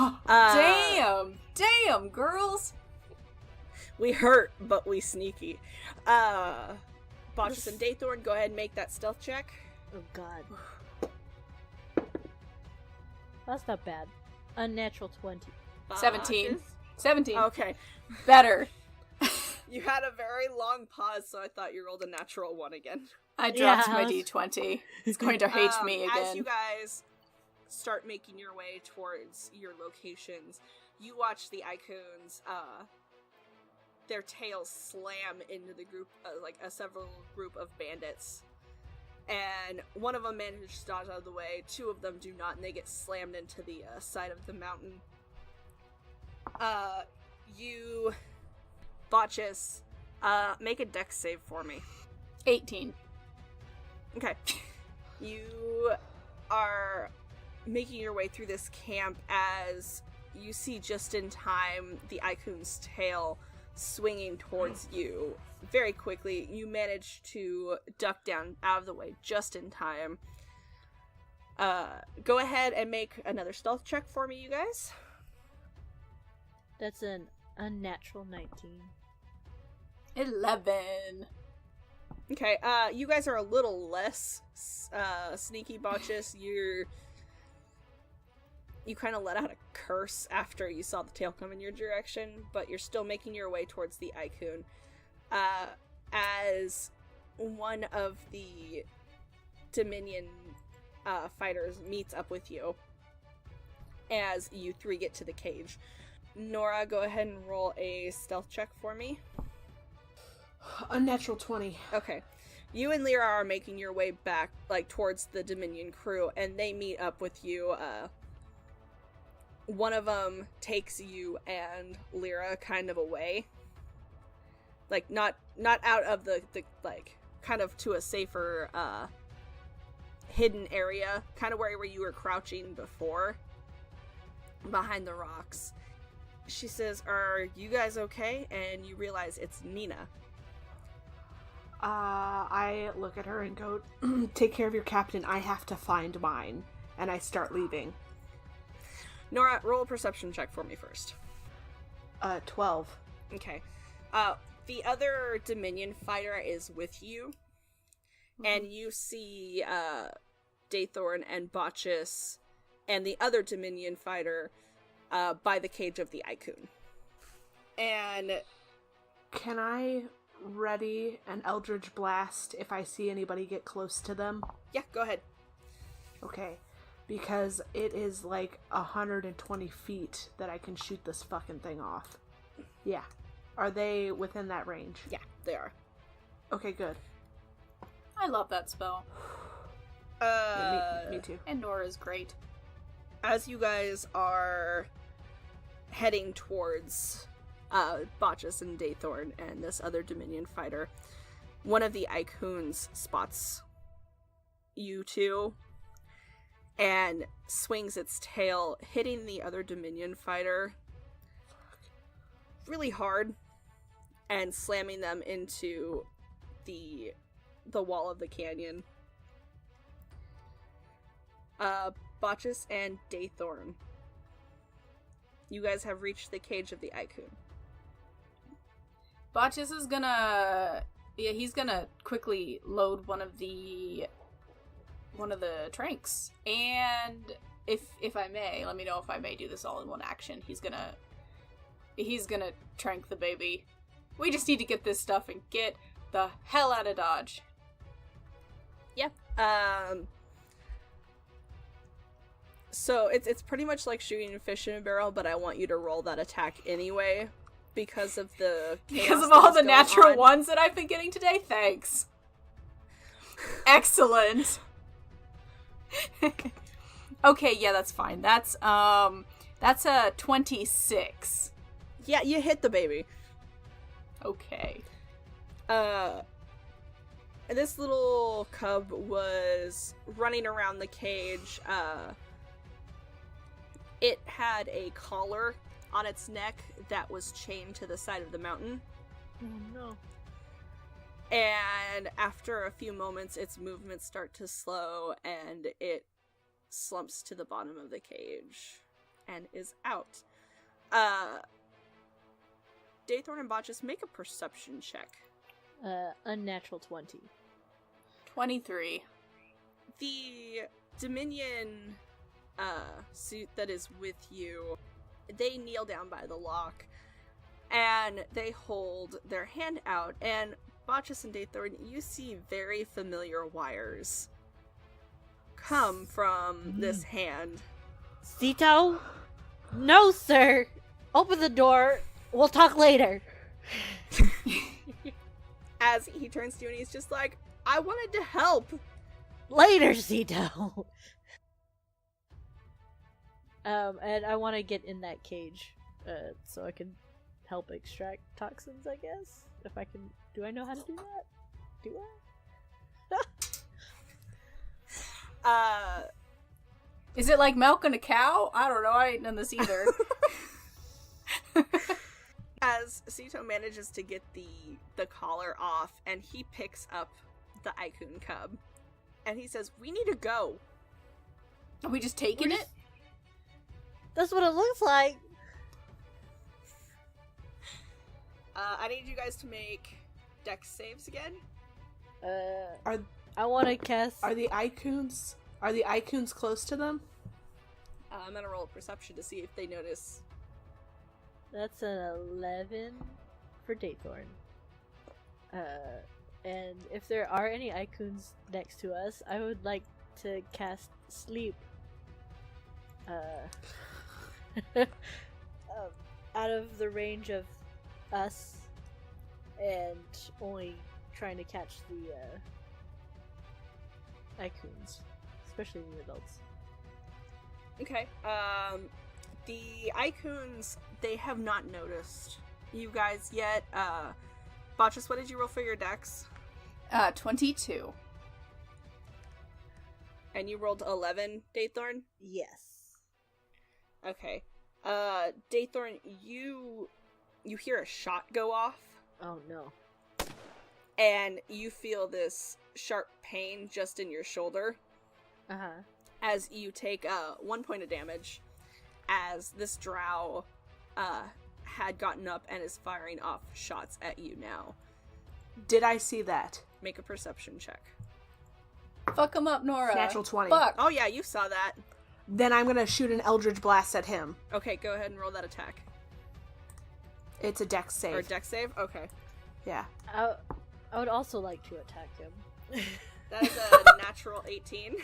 girls. We hurt, but we sneaky. Botches and Daythorn, go ahead and make that stealth check. Oh, God. That's not bad. Unnatural 20. 17. Botches? 17. Okay. Better. You had a very long pause, so I thought you rolled a natural 1 again. I dropped Yeah. my d20. It's going to hate me again. As you guys start making your way towards your locations, you watch the Icons, their tails slam into the group, several group of bandits. And one of them manages to dodge out of the way, 2 of them do not, and they get slammed into the side of the mountain. You, Botches, make a dex save for me. 18. Okay. You are making your way through this camp as you see just in time the Icon's tail swinging towards you. Very quickly, you manage to duck down out of the way just in time. Go ahead and make another stealth check for me, you guys. That's an unnatural 19. 11. Okay, you guys are a little less sneaky, Botches. You kind of let out a curse after you saw the tail come in your direction, but you're still making your way towards the Icon. As one of the Dominion fighters meets up with you as you 3 get to the cage. Nora, go ahead and roll a stealth check for me. Unnatural 20. Okay. You and Lyra are making your way back, towards the Dominion crew, and they meet up with you. One of them takes you and Lyra kind of away. Not out of the kind of to a safer, hidden area, kind of where you were crouching before, behind the rocks. She says, "Are you guys okay?" And you realize it's Nina. I look at her and go, "Take care of your captain, I have to find mine." And I start leaving. Nora, roll a perception check for me first. 12. Okay. The other Dominion fighter is with you, and you see Daythorn and Botches and the other Dominion fighter by the cage of the Icon. And Can I ready an Eldritch Blast if I see anybody get close to them? yeah, go ahead. Okay. Because it is 120 feet that I can shoot this fucking thing off. Yeah. Are they within that range? Yeah, they are. Okay, good. I love that spell. Yeah, me too. And Nora's great. As you guys are heading towards Bacchus and Daythorn and this other Dominion fighter, one of the Icons spots you two and swings its tail, hitting the other Dominion fighter really hard and slamming them into the wall of the canyon. Bacchus and Daythorn. You guys have reached the cage of the Icon. Bacchus is gonna... Yeah, he's gonna quickly load one of the tranks. And if I may, let me know if I may do this all in one action. He's gonna trank the baby. We just need to get this stuff and get the hell out of Dodge. Yep. So it's pretty much like shooting a fish in a barrel, but I want you to roll that attack anyway because of the chaos because of all the natural on. ones that I've been getting today. Thanks. Excellent. Okay, yeah, that's fine. That's a 26. Yeah, you hit the baby. Okay. This little cub was running around the cage. It had a collar on its neck that was chained to the side of the mountain. Oh no. And after a few moments, its movements start to slow, and it slumps to the bottom of the cage and is out. Daythorn and Bacchus, make a perception check. Unnatural 20. 23. The Dominion suit that is with you, they kneel down by the lock, and they hold their hand out, and Bacchus and Daythorn, you see very familiar wires come from this hand. Zito? No, sir! Open the door. We'll talk later. As he turns to you and he's just like, I wanted to help. Later, Zito. And I want to get in that cage, so I can help extract toxins, I guess? If I can... Do I know how to do that? Do I? Is it like milking a cow? I don't know, I ain't done this either. As Sito manages to get the collar off, and he picks up the Icon cub, and he says, we need to go. Are we just taking it? That's what it looks like. I need you guys to make dex saves again. I want to cast... Are the Icons close to them? I'm gonna roll a perception to see if they notice. That's an 11 for Daythorn. And if there are any Icons next to us, I would like to cast Sleep. Out of the range of us, and only trying to catch the Icons, especially the adults. Okay. The Icons, they have not noticed you guys yet. Bacchus, what did you roll for your dex? 22. And you rolled 11, Daythorn? Yes. Okay. Daythorn, you hear a shot go off. Oh no. And you feel this sharp pain just in your shoulder. Uh-huh. As you take 1 point of damage, as this drow had gotten up and is firing off shots at you now. Did I see that? Make a perception check. Fuck him up, Nora. Natural 20. Fuck. Oh yeah, you saw that. Then I'm gonna shoot an Eldritch Blast at him. Okay, go ahead and roll that attack. It's a dex save. Or dex save? Okay. Yeah. I would also like to attack him. That is a natural 18.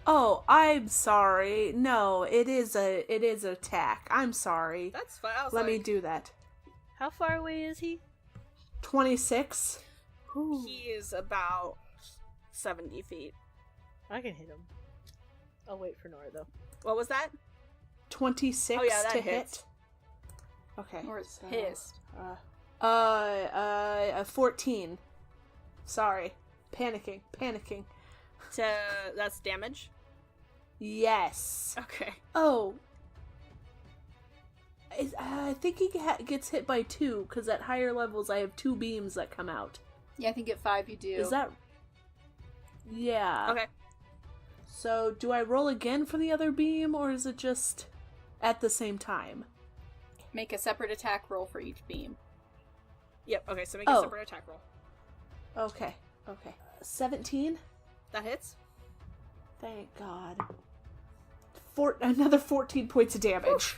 Oh, I'm sorry. No, it is attack. I'm sorry. That's fine. Let me do that. How far away is he? 26. He is about 70 feet. I can hit him. I'll wait for Nora though. What was that? 26 Oh, yeah, that to hits. hit. Okay. Nora's pissed. 14. Sorry. Panicking. That's damage? Yes. Okay. Oh. I think he gets hit by 2, because at higher levels I have 2 beams that come out. Yeah, I think at 5 you do. Is that... Yeah. Okay. So, do I roll again for the other beam, or is it just at the same time? Make a separate attack roll for each beam. Yep, okay, so make a separate attack roll. Okay. 17? That hits. Thank God. Another 14 points of damage.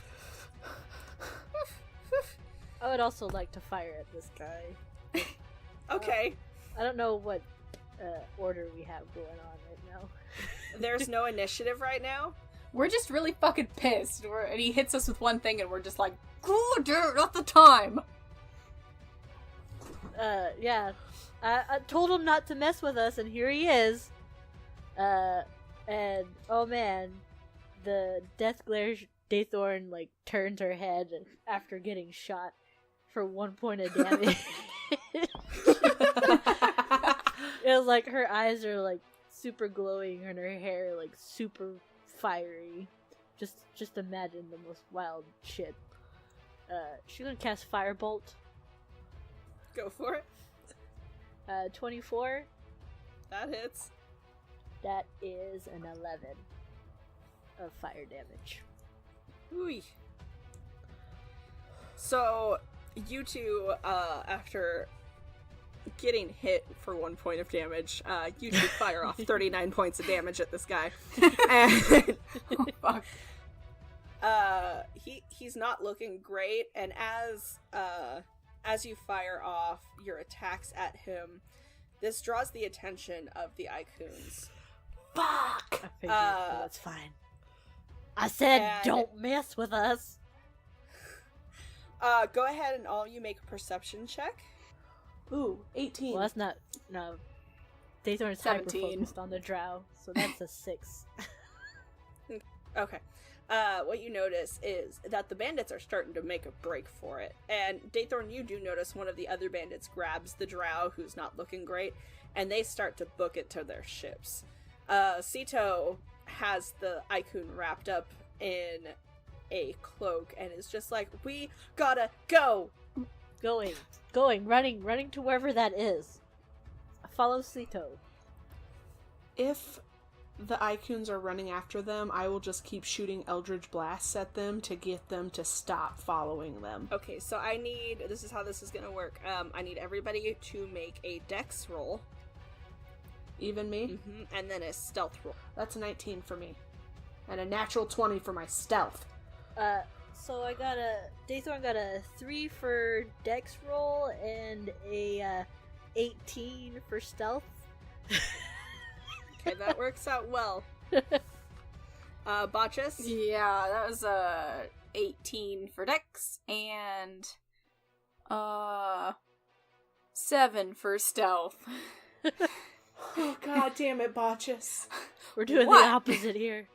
I would also like to fire at this guy. Okay. I don't know what order we have going on right now. There's no initiative right now. We're just really fucking pissed. And he hits us with one thing and we're just like, oh, dude, not the time. Yeah. I told him not to mess with us, and here he is. And, oh man, the Death Glare Daythorn, like, turns her head after getting shot for 1 point of damage. It was like her eyes are, like, super glowing, and her hair, like, super fiery. Just imagine the most wild shit. She's gonna cast Firebolt. Go for it. 24. That hits. That is an 11 of fire damage. Ooh. So, you two, after getting hit for 1 point of damage, you two fire off 39 points of damage at this guy. And Oh, fuck. he's not looking great, and as you fire off your attacks at him, this draws the attention of the Ikuns. Fuck! I figured, but that's fine. I said, don't mess with us. Go ahead and all you make a perception check. Ooh, 18. Well, that's not... No. Daythorn's 17. hyper-focused on the drow, so that's a 6. Okay. What you notice is that the bandits are starting to make a break for it. And Daythorn, you do notice one of the other bandits grabs the drow, who's not looking great, and they start to book it to their ships. Sito has the Ikun wrapped up in a cloak and is just like, we gotta go! Running to wherever that is. Follow Sito. If the Ikuns are running after them, I will just keep shooting Eldritch Blasts at them to get them to stop following them. Okay, so this is how this is gonna work. I need everybody to make a dex roll. Even me? And then a stealth roll. That's a 19 for me. And a natural 20 for my stealth. So Daythorn got a 3 for dex roll and a 18 for stealth. Okay, that works out well. Bacchus? Yeah, that was 18 for dex and 7 for stealth. Oh, God damn it, Bacchus. We're doing What? the opposite here.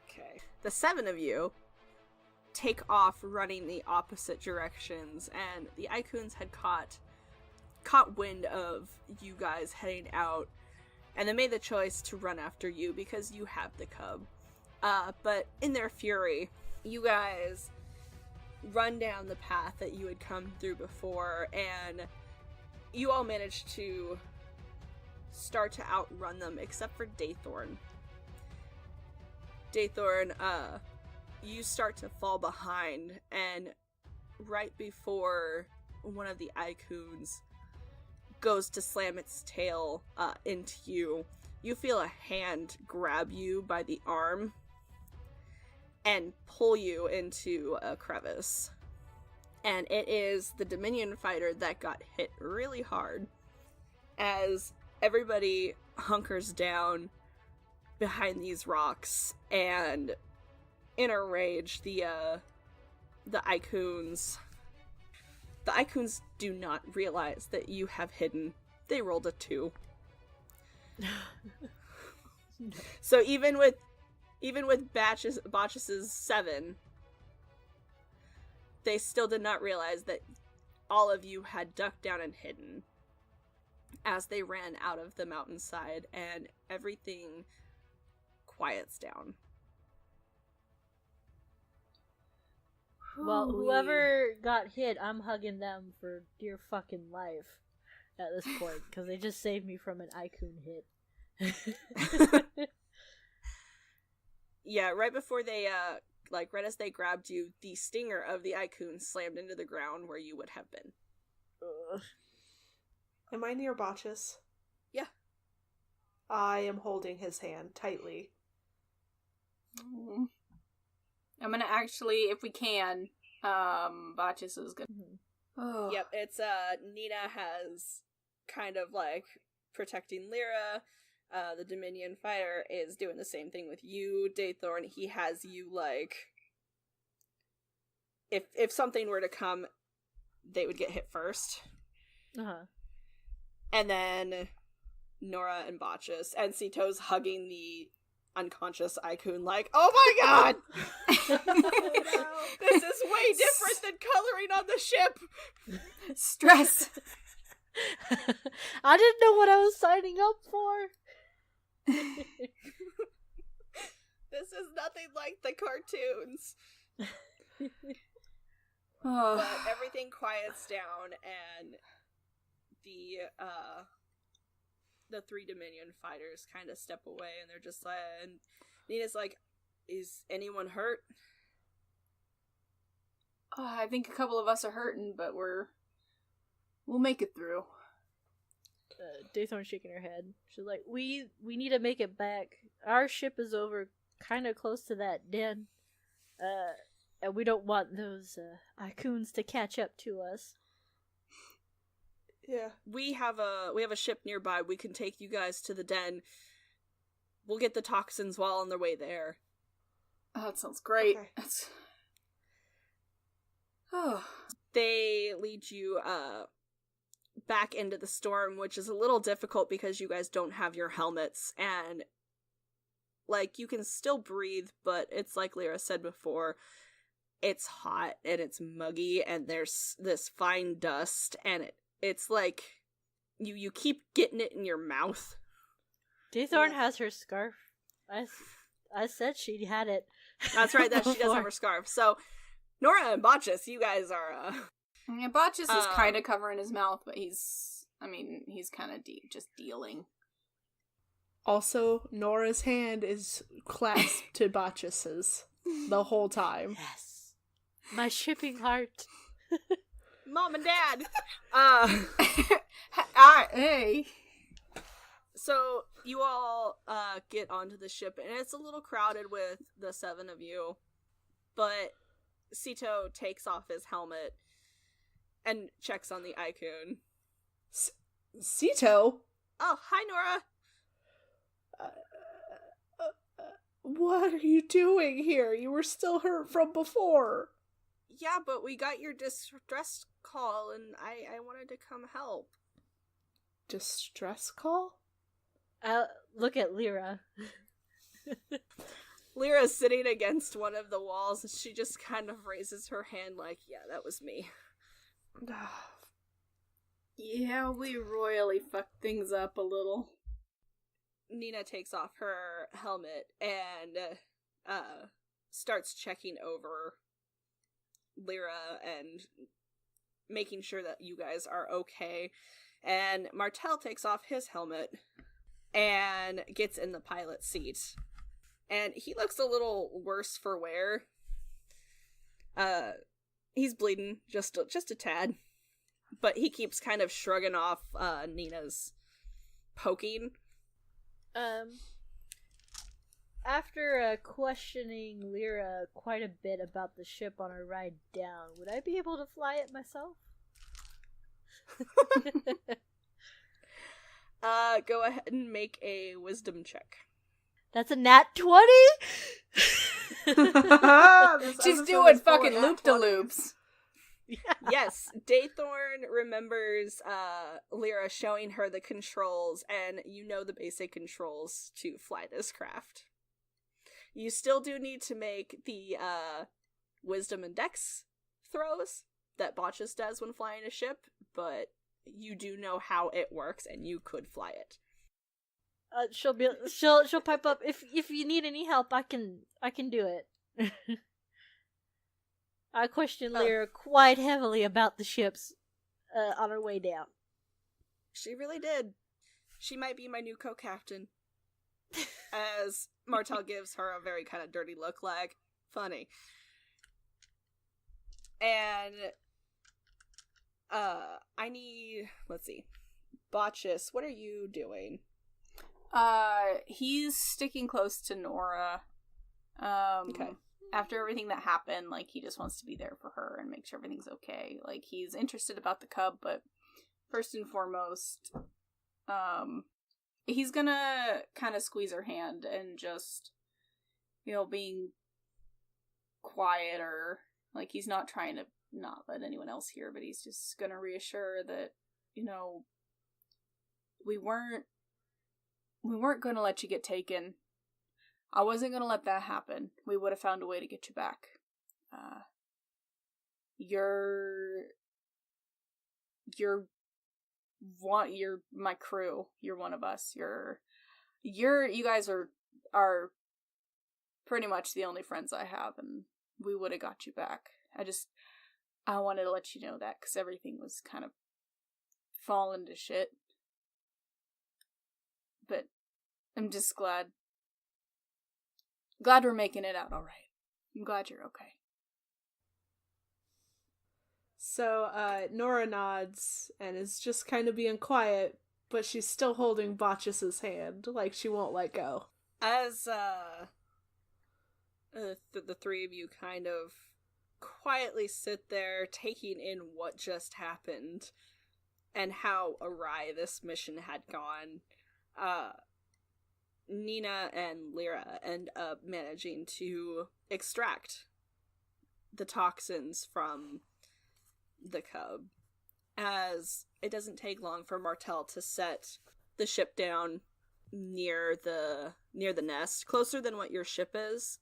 Okay. The 7 of you take off running the opposite directions, and the Ikuns had caught wind of you guys heading out, and they made the choice to run after you because you have the cub. But in their fury, you guys run down the path that you had come through before, and you all managed to start to outrun them, except for Daythorn. Daythorn, you start to fall behind, and right before one of the Ikuns goes to slam its tail into you, you feel a hand grab you by the arm and pull you into a crevice. And it is the Dominion fighter that got hit really hard. As everybody hunkers down behind these rocks, and in a rage, the Ikuns do not realize that you have hidden. They rolled a 2. No. So even with Bacchus's 7, they still did not realize that all of you had ducked down and hidden as they ran out of the mountainside, and everything quiets down. Well, whoever got hit, I'm hugging them for dear fucking life at this point, because they just saved me from an Icon hit. Yeah, right before they, right as they grabbed you, the stinger of the Icon slammed into the ground where you would have been. Ugh. Am I near Bacchus? Yeah. I am holding his hand tightly. I'm gonna actually, if we can, Bacchus is gonna... Oh. Yep, it's, Nina has kind of, protecting Lyra. The Dominion fighter is doing the same thing with you, Daythorn. He has you, if something were to come, they would get hit first. Uh-huh. And then Nora and Bacchus, and Sito's hugging the unconscious Icon oh my god! Oh, no. This is way different than coloring on the ship! Stress! I didn't know what I was signing up for! This is nothing like the cartoons. Oh. But everything quiets down, and the three Dominion fighters kind of step away, and they're just and Nina's is anyone hurt? I think a couple of us are hurting, but we'll make it through. Daythorn's shaking her head. She's like, we need to make it back. Our ship is over kind of close to that den. And we don't want those Icons to catch up to us. Yeah. We have a ship nearby. We can take you guys to the den. We'll get the toxins while on their way there. Oh, that sounds great. Okay. That's... Oh. They lead you back into the storm, which is a little difficult because you guys don't have your helmets, and you can still breathe, but it's like Lyra said before, it's hot and it's muggy and there's this fine dust, and it's you keep getting it in your mouth. Daythorn has her scarf. I said she had it. That's right, that she does have her scarf. So Nora and Bacchus, you guys are Yeah, Bacchus is kind of covering his mouth, but he's kind of just dealing. Also, Nora's hand is clasped to Bacchus's the whole time. Yes. My shipping heart. Mom and Dad! Hey! So, you all get onto the ship, and it's a little crowded with the 7 of you, but Sito takes off his helmet and checks on the Icon. Sito? Oh, hi, Nora! What are you doing here? You were still hurt from before. Yeah, but we got your distress call, and I wanted to come help. Distress call? Look at Lyra. Lyra's sitting against one of the walls, and she just kind of raises her hand yeah, that was me. Yeah, we royally fucked things up a little. Nina takes off her helmet and starts checking over Lyra and making sure that you guys are okay. And Martel takes off his helmet and gets in the pilot's seat. And he looks a little worse for wear. He's bleeding just a tad. But he keeps kind of shrugging off Nina's poking. After questioning Lyra quite a bit about the ship on our ride down, would I be able to fly it myself? Go ahead and make a wisdom check. That's a nat 20? She's doing fucking loop-de-loops. Yeah. Yes, Daythorn remembers Lyra showing her the controls, and you know the basic controls to fly this craft. You still do need to make the wisdom and dex throws that Bacchus does when flying a ship, but you do know how it works, and you could fly it. She'll pipe up if you need any help. I can do it. I questioned Lyra quite heavily about the ships on our way down. She really did. She might be my new co-captain. As Martel gives her a very kind of dirty look, like, funny. And, I need, let's see, Bacchus, what are you doing? He's sticking close to Nora. Okay. After everything that happened, like, he just wants to be there for her and make sure everything's okay. Like, he's interested about the cub, but first and foremost, he's gonna kind of squeeze her hand and just, being quiet, or, like, he's not trying to not let anyone else hear, but he's just gonna reassure that, we weren't gonna let you get taken. I wasn't gonna let that happen. We would have found a way to get you back. You're my crew. You're one of us. You guys are pretty much the only friends I have, and we would have got you back. I wanted to let you know that, because everything was kind of falling to shit. But I'm just glad we're making it out alright. I'm glad you're okay. So, Nora nods and is just kind of being quiet, but she's still holding Bacchus's hand, like she won't let go. As, the three of you kind of quietly sit there, taking in what just happened, and how awry this mission had gone, Nina and Lyra end up managing to extract the toxins from the cub, as it doesn't take long for Martel to set the ship down near the nest, closer than what your ship is,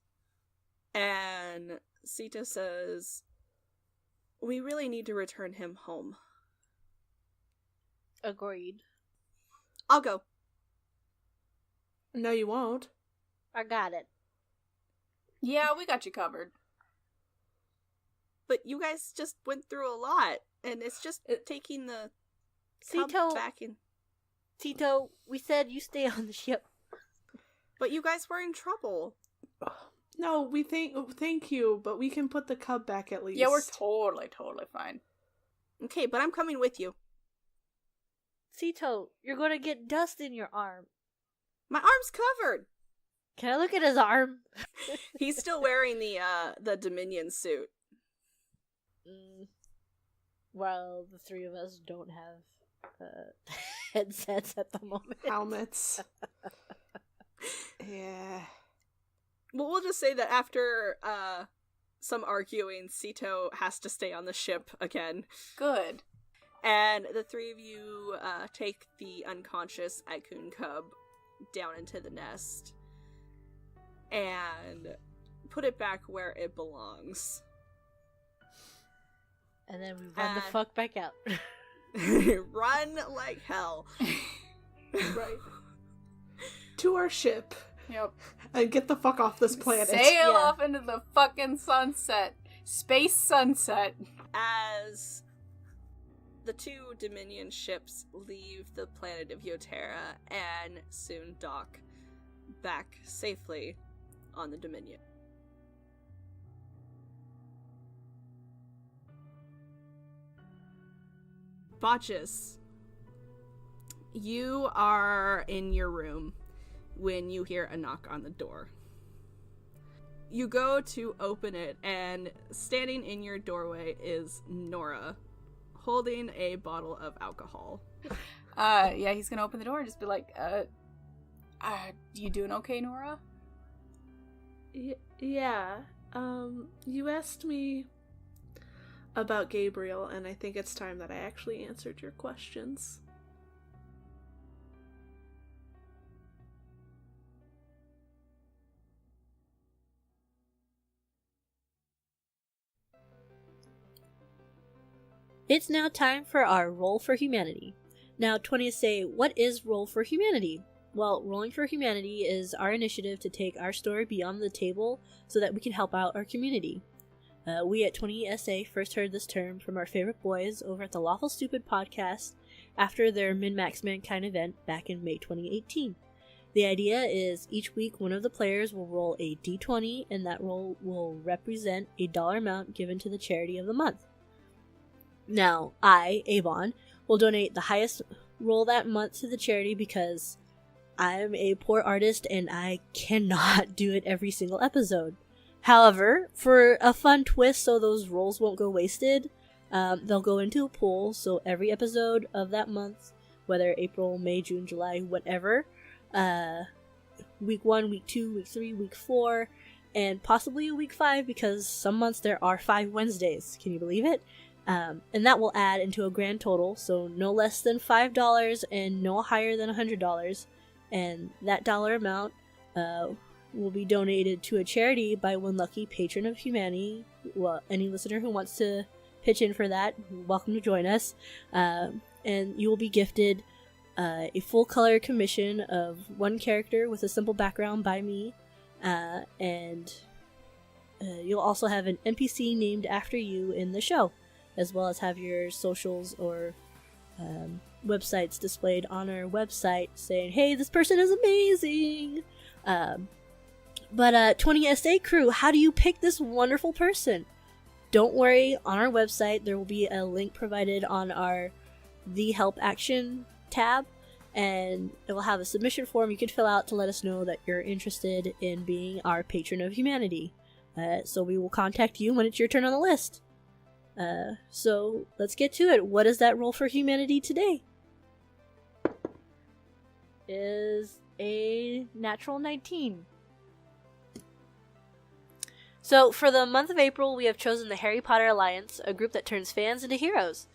and Sita says, "We really need to return him home." Agreed. I'll go. No, you won't. I got it. Yeah, we got you covered. But you guys just went through a lot, and it's just taking the cub back in. Tito, we said you stay on the ship. But you guys were in trouble. No, we thank you, but we can put the cub back at least. Yeah, we're totally fine. Okay, but I'm coming with you. Tito, you're gonna get dust in your arm. My arm's covered. Can I look at his arm? He's still wearing the Dominion suit. Well, the three of us don't have headsets at the moment. Helmets. Yeah. Well, we'll just say that after some arguing, Sito has to stay on the ship again. Good. And the three of you take the unconscious Icun cub down into the nest and put it back where it belongs. And then we run the fuck back out. Run like hell. Right. To our ship. Yep. And get the fuck off this planet. Sail off into the fucking sunset. Space sunset. As the two Dominion ships leave the planet of Yotera and soon dock back safely on the Dominion. Bacchus, you are in your room when you hear a knock on the door. You go to open it, and standing in your doorway is Nora, holding a bottle of alcohol. Yeah, he's gonna open the door and just be like, you doing okay, Nora? Yeah. You asked me about Gabriel, and I think it's time that I actually answered your questions. It's now time for our Roll for Humanity. Now, 20s say, what is Roll for Humanity? Well, Rolling for Humanity is our initiative to take our story beyond the table so that we can help out our community. We at 20SA first heard this term from our favorite boys over at the Lawful Stupid podcast after their Min-Max Mankind event back in May 2018. The idea is each week one of the players will roll a d20 and that roll will represent a dollar amount given to the charity of the month. Now, I, Avon, will donate the highest roll that month to the charity because I'm a poor artist and I cannot do it every single episode. However, for a fun twist so those rolls won't go wasted, they'll go into a pool, so every episode of that month, whether April, May, June, July, whatever, week 1, week 2, week 3, week 4, and possibly a week 5 because some months there are 5 Wednesdays. Can you believe it? And that will add into a grand total, so no less than $5 and no higher than $100. And that dollar amount will be donated to a charity by one lucky patron of humanity. Well, any listener who wants to pitch in for that, welcome to join us. And you will be gifted a full color commission of one character with a simple background by me, and you'll also have an NPC named after you in the show, as well as have your socials or websites displayed on our website saying, hey, this person is amazing. But 20SA crew, how do you pick this wonderful person? Don't worry, on our website there will be a link provided on our The Help Action tab, and it will have a submission form you can fill out to let us know that you're interested in being our patron of humanity. So we will contact you when it's your turn on the list. So let's get to it. What is that roll for humanity today? Is a natural 19. So for the month of April, we have chosen the Harry Potter Alliance, a group that turns fans into heroes.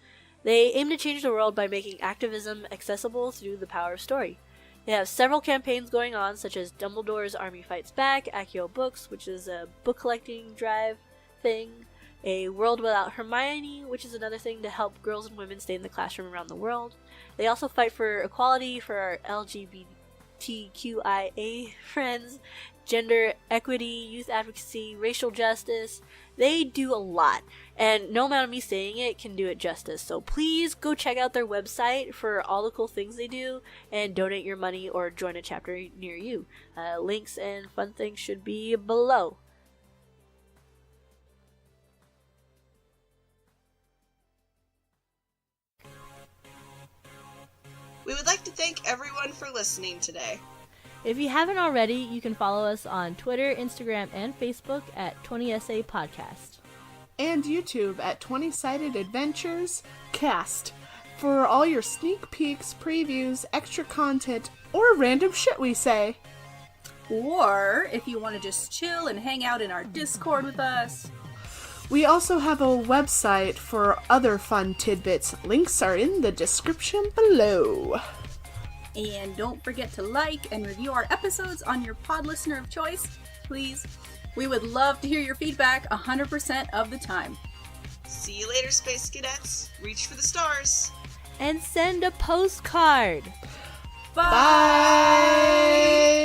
They aim to change the world by making activism accessible through the power of story. They have several campaigns going on, such as Dumbledore's Army Fights Back, Accio Books, which is a book collecting drive thing, A World Without Hermione, which is another thing to help girls and women stay in the classroom around the world. They also fight for equality for our LGBTQIA friends, gender equity, youth advocacy, racial justice. They do a lot, and no amount of me saying it can do it justice. So please go check out their website for all the cool things they do and donate your money or join a chapter near you. Links and fun things should be below. We would like to thank everyone for listening today. If you haven't already, you can follow us on Twitter, Instagram, and Facebook at 20SA Podcast. And YouTube at 20-Sided Adventures Cast for all your sneak peeks, previews, extra content, or random shit we say. Or if you want to just chill and hang out in our Discord with us. We also have a website for other fun tidbits. Links are in the description below. And don't forget to like and review our episodes on your pod listener of choice, please. We would love to hear your feedback 100% of the time. See you later, Space Cadets. Reach for the stars. And send a postcard. Bye!